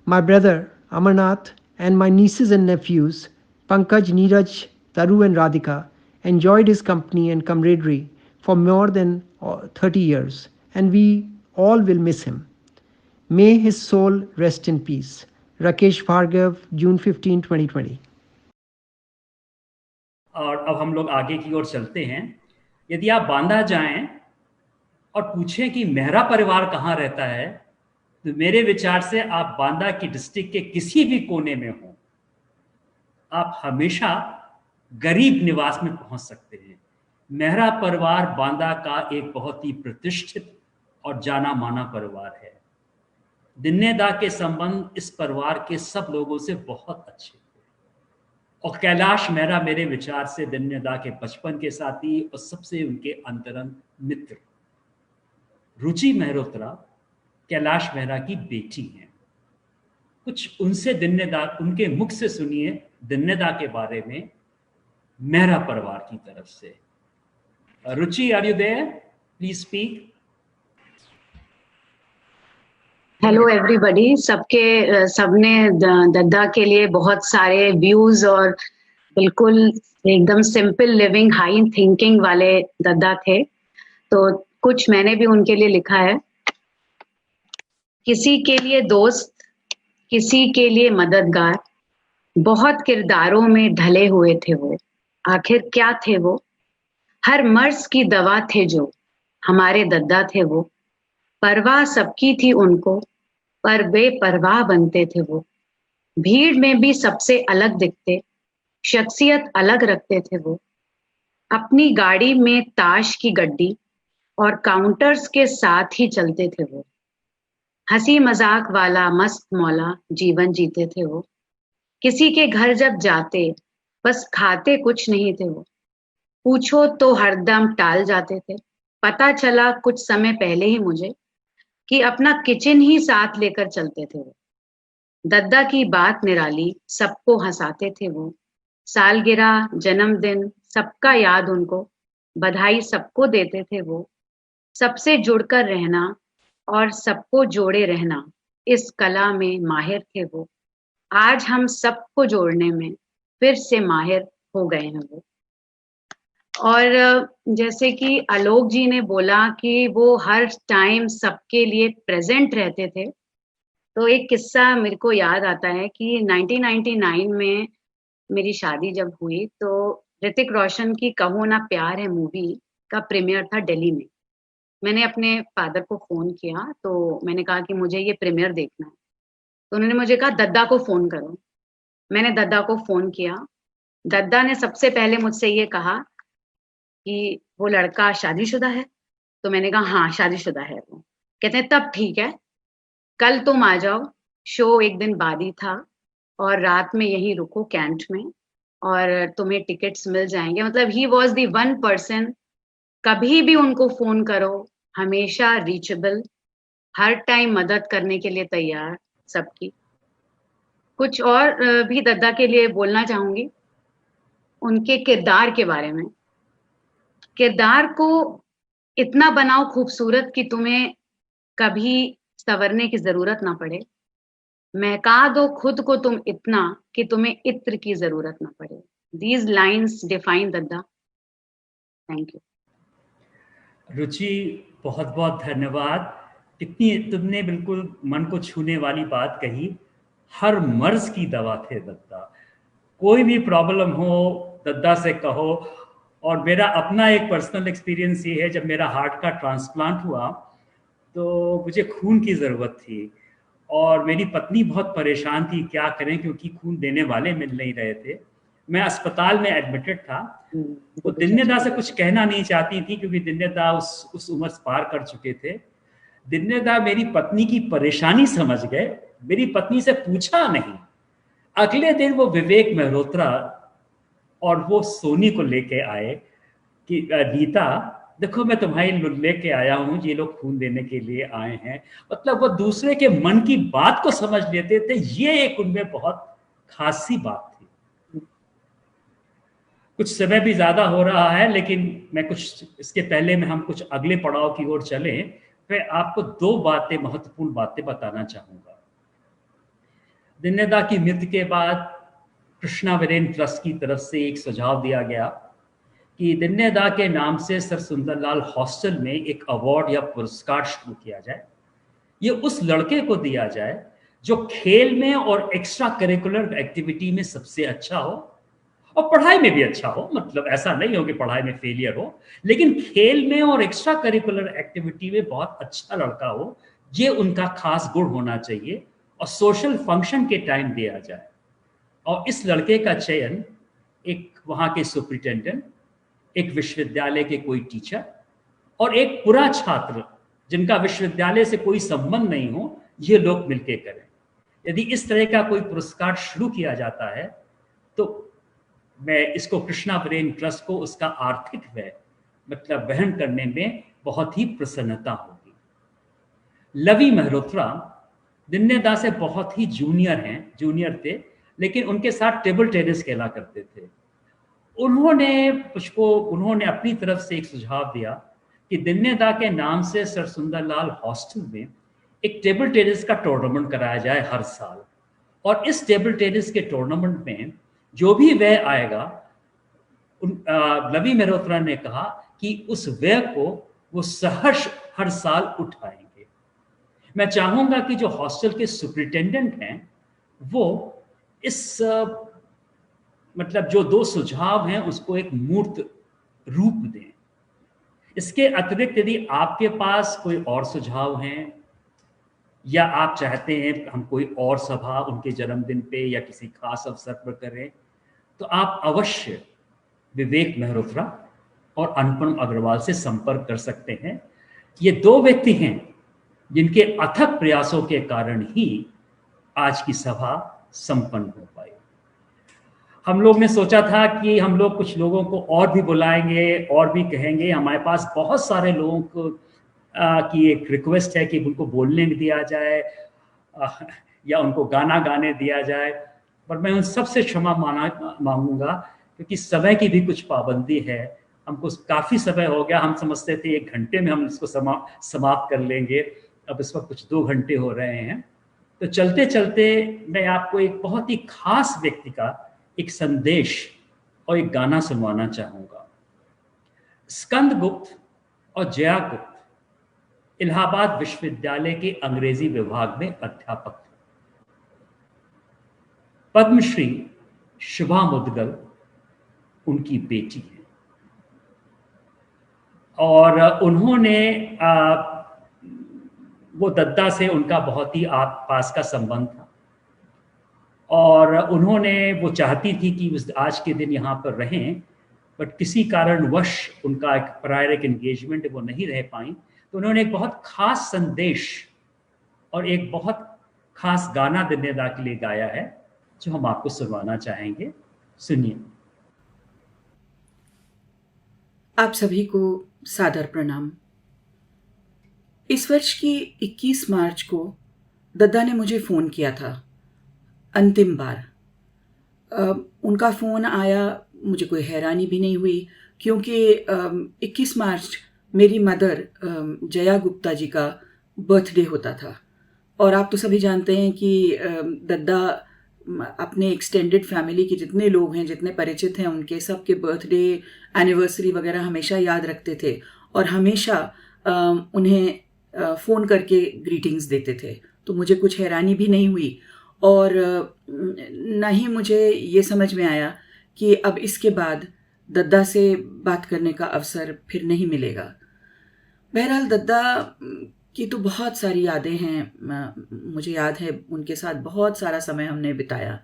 My brother Amarnath and my nieces and nephews Pankaj, Neeraj, Taru and Radhika enjoyed his company and camaraderie for more than 30 years, and we all will miss him. May his soul rest in peace. Rakesh Bhargav, June 15, 2020. और अब हम लोग आगे की ओर चलते हैं। यदि आप बांदा जाएं और पूछें कि मेहरा परिवार कहाँ रहता है, तो मेरे विचार से आप बांदा की डिस्ट्रिक्ट के किसी भी कोने में हो, आप हमेशा गरीब निवास में पहुंच सकते हैं। मेहरा परिवार बांदा का एक बहुत ही प्रतिष्ठित और जाना माना परिवार है। दिन्नेदा के संबंध इस परिवार के सब लोगों से बहुत अच्छे हैं। और कैलाश मेहरा मेरे विचार से दिन्नेदा के बचपन के साथी और सबसे उनके अंतरंग मित्र। रुचि मेहरोत्रा कैलाश मेहरा की बेटी हैं। कुछ उनसे दिन्नेदा, उनके मुख से सुनिए दिन्नेदा के बारे में मेहरा परिवार की तरफ से। Ruchi, are you there? Please speak. Hello everybody. सबने दद्दा के लिए बहुत सारे व्यूज और बिल्कुल एकदम सिंपल लिविंग हाई थिंकिंग वाले दद्दा थे, तो कुछ मैंने भी उनके लिए लिखा है। किसी के लिए दोस्त, किसी के लिए मददगार, बहुत किरदारों में ढले हुए थे वो। आखिर क्या थे वो? हर मर्ज की दवा थे जो हमारे दद्दा थे वो। परवाह सबकी थी उनको, पर बेपरवाह बनते थे वो। भीड़ में भी सबसे अलग दिखते, शख्सियत अलग रखते थे वो। अपनी गाड़ी में ताश की गड्डी और काउंटर्स के साथ ही चलते थे वो। हंसी मजाक वाला मस्त मौला जीवन जीते थे वो। किसी के घर जब जाते बस खाते कुछ नहीं थे वो। पूछो तो हरदम टाल जाते थे। पता चला कुछ समय पहले ही मुझे कि अपना किचन ही साथ लेकर चलते थे वो। दद्दा की बात निराली, सबको हंसाते थे वो। सालगिरह, जन्मदिन सबका याद उनको, बधाई सबको देते थे वो। सबसे जुड़कर रहना और सबको जोड़े रहना, इस कला में माहिर थे वो। आज हम सबको जोड़ने में फिर से माहिर हो गए हैं वो। और जैसे कि आलोक जी ने बोला कि वो हर टाइम सबके लिए प्रेजेंट रहते थे, तो एक किस्सा मेरे को याद आता है कि 1999 में मेरी शादी जब हुई तो ऋतिक रोशन की कहो ना प्यार है मूवी का प्रीमियर था दिल्ली में। मैंने अपने फादर को फोन किया, तो मैंने कहा कि मुझे ये प्रीमियर देखना है। तो उन्होंने मुझे कहा दद्दा को फोन करो। मैंने दद्दा को फोन किया। दद्दा ने सबसे पहले मुझसे ये कहा कि वो लड़का शादीशुदा है। तो मैंने कहा हाँ शादीशुदा है वो। कहते हैं तब ठीक है, कल तुम आ जाओ, शो एक दिन बाद ही था और रात में यहीं रुको कैंट में और तुम्हें टिकट्स मिल जाएंगे। मतलब he was the one person, कभी भी उनको फोन करो हमेशा रीचेबल, हर टाइम मदद करने के लिए तैयार सबकी। कुछ और भी दद्दा के लिए बोलना चाहूंगी उनके किरदार के बारे में। किरदार को इतना बनाओ खूबसूरत कि तुम्हें कभी संवरने की जरूरत ना पड़े। महका दो खुद को तुम इतना कि तुम्हें इत्र की जरूरत ना पड़े। These lines define Dadda. Thank you. Ruchi, बहुत बहुत धन्यवाद। कितनी तुमने बिल्कुल मन को छूने वाली बात कही। हर मर्ज की दवा थे दद्दा। कोई भी प्रॉब्लम हो दद्दा से कहो। और मेरा अपना एक पर्सनल एक्सपीरियंस ये है, जब मेरा हार्ट का ट्रांसप्लांट हुआ तो मुझे खून की ज़रूरत थी और मेरी पत्नी बहुत परेशान थी क्या करें, क्योंकि खून देने वाले मिल नहीं रहे थे। मैं अस्पताल में एडमिटेड था। तो दिन्नेदा से कुछ कहना नहीं चाहती थी क्योंकि दिन्नेदा उस उम्र पार कर चुके थे। दिन्नेदा मेरी पत्नी की परेशानी समझ गए, मेरी पत्नी से पूछा नहीं। अगले दिन वो विवेक मेहरोत्रा और वो सोनी को लेके आए कि नीता देखो मैं तुम्हारी लेके आया हूँ, ये लोग खून देने के लिए आए हैं। मतलब वो दूसरे के मन की बात को समझ लेते थे। ये एक उनमें बहुत खासी बात थी। कुछ समय भी ज्यादा हो रहा है, लेकिन मैं कुछ इसके पहले में हम कुछ अगले पड़ाव की ओर चलें, मैं आपको दो बातें, महत्वपूर्ण बातें बताना चाहूंगा। दिन्नेदा की मृत्यु के बाद कृष्णा वीरेन ट्रस्ट की तरफ से एक सुझाव दिया गया कि दिन्नेदा के नाम से सर सुंदरलाल हॉस्टल में एक अवार्ड या पुरस्कार शुरू किया जाए। ये उस लड़के को दिया जाए जो खेल में और एक्स्ट्रा करिकुलर एक्टिविटी में सबसे अच्छा हो और पढ़ाई में भी अच्छा हो। मतलब ऐसा नहीं हो कि पढ़ाई में फेलियर हो, लेकिन खेल में और एक्स्ट्रा करिकुलर एक्टिविटी में बहुत अच्छा लड़का हो। ये उनका खास गुण होना चाहिए और सोशल फंक्शन के टाइम दिया जाए। और इस लड़के का चयन एक वहाँ के सुपरिटेंडेंट, एक विश्वविद्यालय के कोई टीचर और एक पूरा छात्र जिनका विश्वविद्यालय से कोई संबंध नहीं हो, ये लोग मिलके करें। यदि इस तरह का कोई पुरस्कार शुरू किया जाता है तो मैं इसको कृष्णा ब्रेन ट्रस्ट को उसका आर्थिक व्यय मतलब वहन करने में बहुत ही प्रसन्नता होगी। लवी मेहरोत्रा दिन्नेदा से बहुत ही जूनियर थे, लेकिन उनके साथ टेबल टेनिस खेला करते थे। उन्होंने अपनी तरफ से एक सुझाव दिया कि दिन्नेदा के नाम से सर सुंदरलाल हॉस्टल में एक टेबल टेनिस का टूर्नामेंट कराया जाए हर साल, और इस टेबल टेनिस के टूर्नामेंट में जो भी व्यय आएगा, लवी मेहरोत्रा ने कहा कि उस व्यय को वो सहर्ष हर साल उठाएंगे। मैं चाहूंगा कि जो हॉस्टल के सुपरिटेंडेंट हैं वो इस मतलब जो 2 सुझाव हैं उसको एक मूर्त रूप दें। इसके अतिरिक्त यदि आपके पास कोई और सुझाव हैं या आप चाहते हैं हम कोई और सभा उनके जन्मदिन पे या किसी खास अवसर पर करें, तो आप अवश्य विवेक मेहरोत्रा और अनुपम अग्रवाल से संपर्क कर सकते हैं। ये 2 व्यक्ति हैं जिनके अथक प्रयासों के कारण ही आज की सभा संपन्न हो पाई। हम लोग ने सोचा था कि हम लोग कुछ लोगों को और भी बुलाएंगे और भी कहेंगे। हमारे पास बहुत सारे लोगों को की एक रिक्वेस्ट है कि उनको बोलने दिया जाए या उनको गाना गाने दिया जाए, पर मैं उन सबसे क्षमा मांगूंगा क्योंकि समय की भी कुछ पाबंदी है। हमको काफ़ी समय हो गया, हम समझते थे 1 घंटे में हम इसको समाप्त कर लेंगे, अब इस वक्त कुछ 2 घंटे हो रहे हैं। तो चलते चलते मैं आपको एक बहुत ही खास व्यक्ति का एक संदेश और एक गाना सुनवाना चाहूँगा। स्कंदगुप्त और जया गुप्त इलाहाबाद विश्वविद्यालय के अंग्रेजी विभाग में अध्यापक थे। पद्मश्री शुभा मुदगल उनकी बेटी है और उन्होंने वो दद्दा से उनका बहुत ही पास का संबंध था और वो चाहती थी कि उस आज के दिन यहाँ पर रहें, बट किसी कारणवश उनका एक प्रायर एंगेजमेंट वो नहीं रह पाई। तो उन्होंने एक बहुत खास संदेश और एक बहुत खास गाना दिन्नेदा के लिए गाया है जो हम आपको सुनवाना चाहेंगे। सुनिए। आप सभी को सादर प्रणाम। इस वर्ष की 21 मार्च को दद्दा ने मुझे फ़ोन किया था अंतिम बार। उनका फ़ोन आया, मुझे कोई हैरानी भी नहीं हुई क्योंकि 21 मार्च मेरी मदर जया गुप्ता जी का बर्थडे होता था और आप तो सभी जानते हैं कि दद्दा अपने एक्सटेंडेड फैमिली के जितने लोग हैं, जितने परिचित हैं, उनके सबके बर्थडे एनिवर्सरी वगैरह हमेशा याद रखते थे और हमेशा उन्हें फ़ोन करके ग्रीटिंग्स देते थे। तो मुझे कुछ हैरानी भी नहीं हुई और न ही मुझे ये समझ में आया कि अब इसके बाद दद्दा से बात करने का अवसर फिर नहीं मिलेगा। बहरहाल दद्दा की तो बहुत सारी यादें हैं। मुझे याद है उनके साथ बहुत सारा समय हमने बिताया,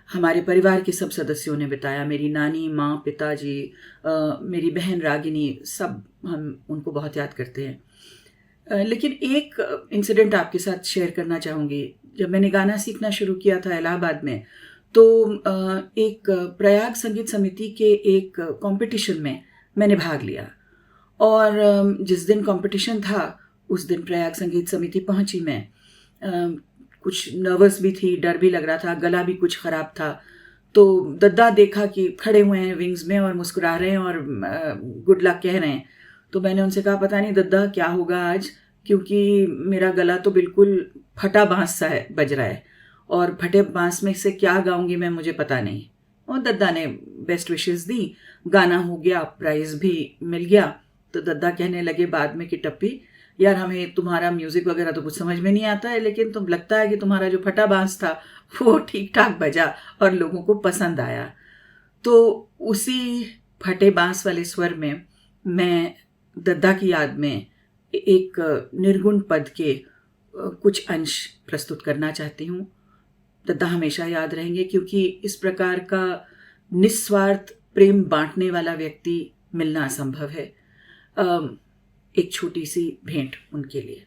हमारे परिवार के सब सदस्यों ने बिताया, मेरी नानी, माँ, पिताजी, मेरी बहन रागिनी, सब हम उनको बहुत याद करते हैं। लेकिन एक इंसिडेंट आपके साथ शेयर करना चाहूँगी। जब मैंने गाना सीखना शुरू किया था इलाहाबाद में, तो एक प्रयाग संगीत समिति के एक कंपटीशन में मैंने भाग लिया और जिस दिन कंपटीशन था उस दिन प्रयाग संगीत समिति पहुंची मैं। कुछ नर्वस भी थी, डर भी लग रहा था, गला भी कुछ ख़राब था। तो दद्दा देखा कि खड़े हुए हैं विंग्स में और मुस्कुरा रहे हैं और गुड लक कह रहे हैं। तो मैंने उनसे कहा पता नहीं दद्दा क्या होगा आज, क्योंकि मेरा गला तो बिल्कुल फटा बांस सा है, बज रहा है और फटे बांस में से क्या गाऊंगी मैं, मुझे पता नहीं। और दद्दा ने बेस्ट विशेस दी, गाना हो गया, प्राइज़ भी मिल गया। तो दद्दा कहने लगे बाद में कि टप्पी यार, हमें तुम्हारा म्यूज़िक वगैरह तो कुछ समझ में नहीं आता है, लेकिन तुम लगता है कि तुम्हारा जो फटा बांस था वो ठीक ठाक बजा और लोगों को पसंद आया। तो उसी फटे बांस वाले स्वर में मैं दद्दा की याद में एक निर्गुण पद के कुछ अंश प्रस्तुत करना चाहती हूँ। दद्दा हमेशा याद रहेंगे क्योंकि इस प्रकार का निस्वार्थ प्रेम बांटने वाला व्यक्ति मिलना असंभव है। एक छोटी सी भेंट उनके लिए।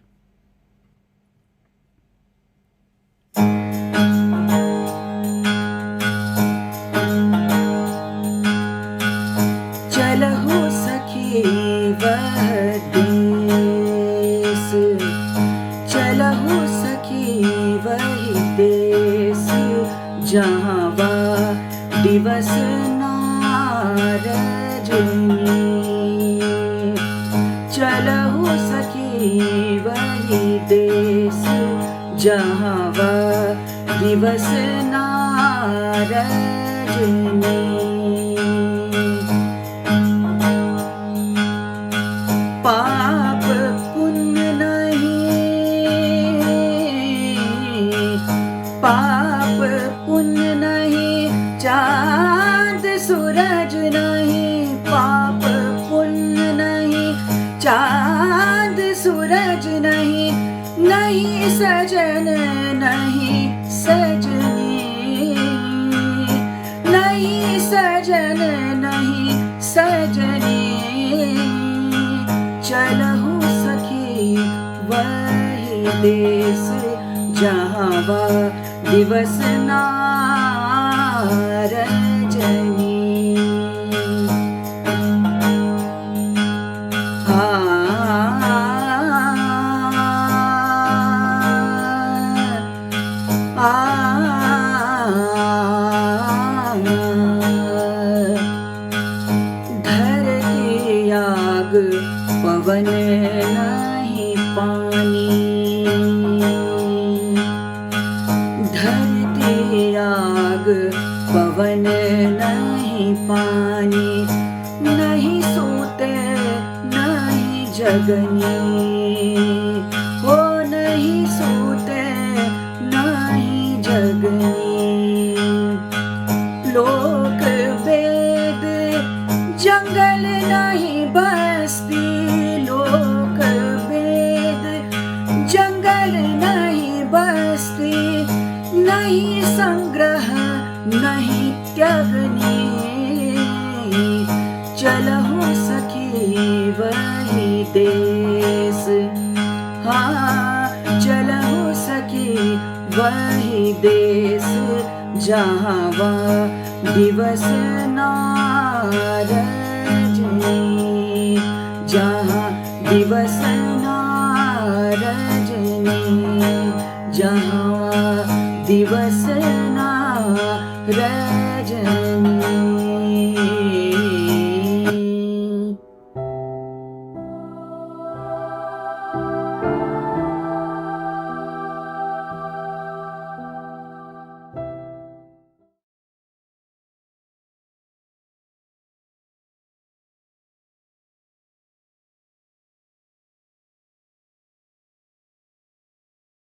वह देश, चलहु सखी वही देश, जहाँ वह दिवस नारजनी। चलहु सखी वही देश, जहाँ वह दिवस नारजनी। पाप पुण्य नहीं, पाप पुण्य नहीं, चाँद सूरज नहीं, पाप पुण्य नहीं, चाँद सूरज नहीं, नहीं सजन नहीं सजनी, नहीं सजन नहीं सजनी। चलहु सखी वही देश, जहाँ वह दिवस नारजनी। धरती आग पवन नहीं पानी, धरती आग पवन नहीं पानी, नहीं सोते नहीं जगनी, हो नहीं सोते नहीं जगनी। लोक वेद जंगल नहीं बस्ती, लोक वेद जंगल नहीं बस्ती, नहीं संग्रह नहीं त्यागनी। चलहु सखी वही देश, हाँ चलहु सखी वही देश, जहाँ वह दिवस नारजनी, जहाँ दिवस नारजनी, जहाँ दिवस नारजनी।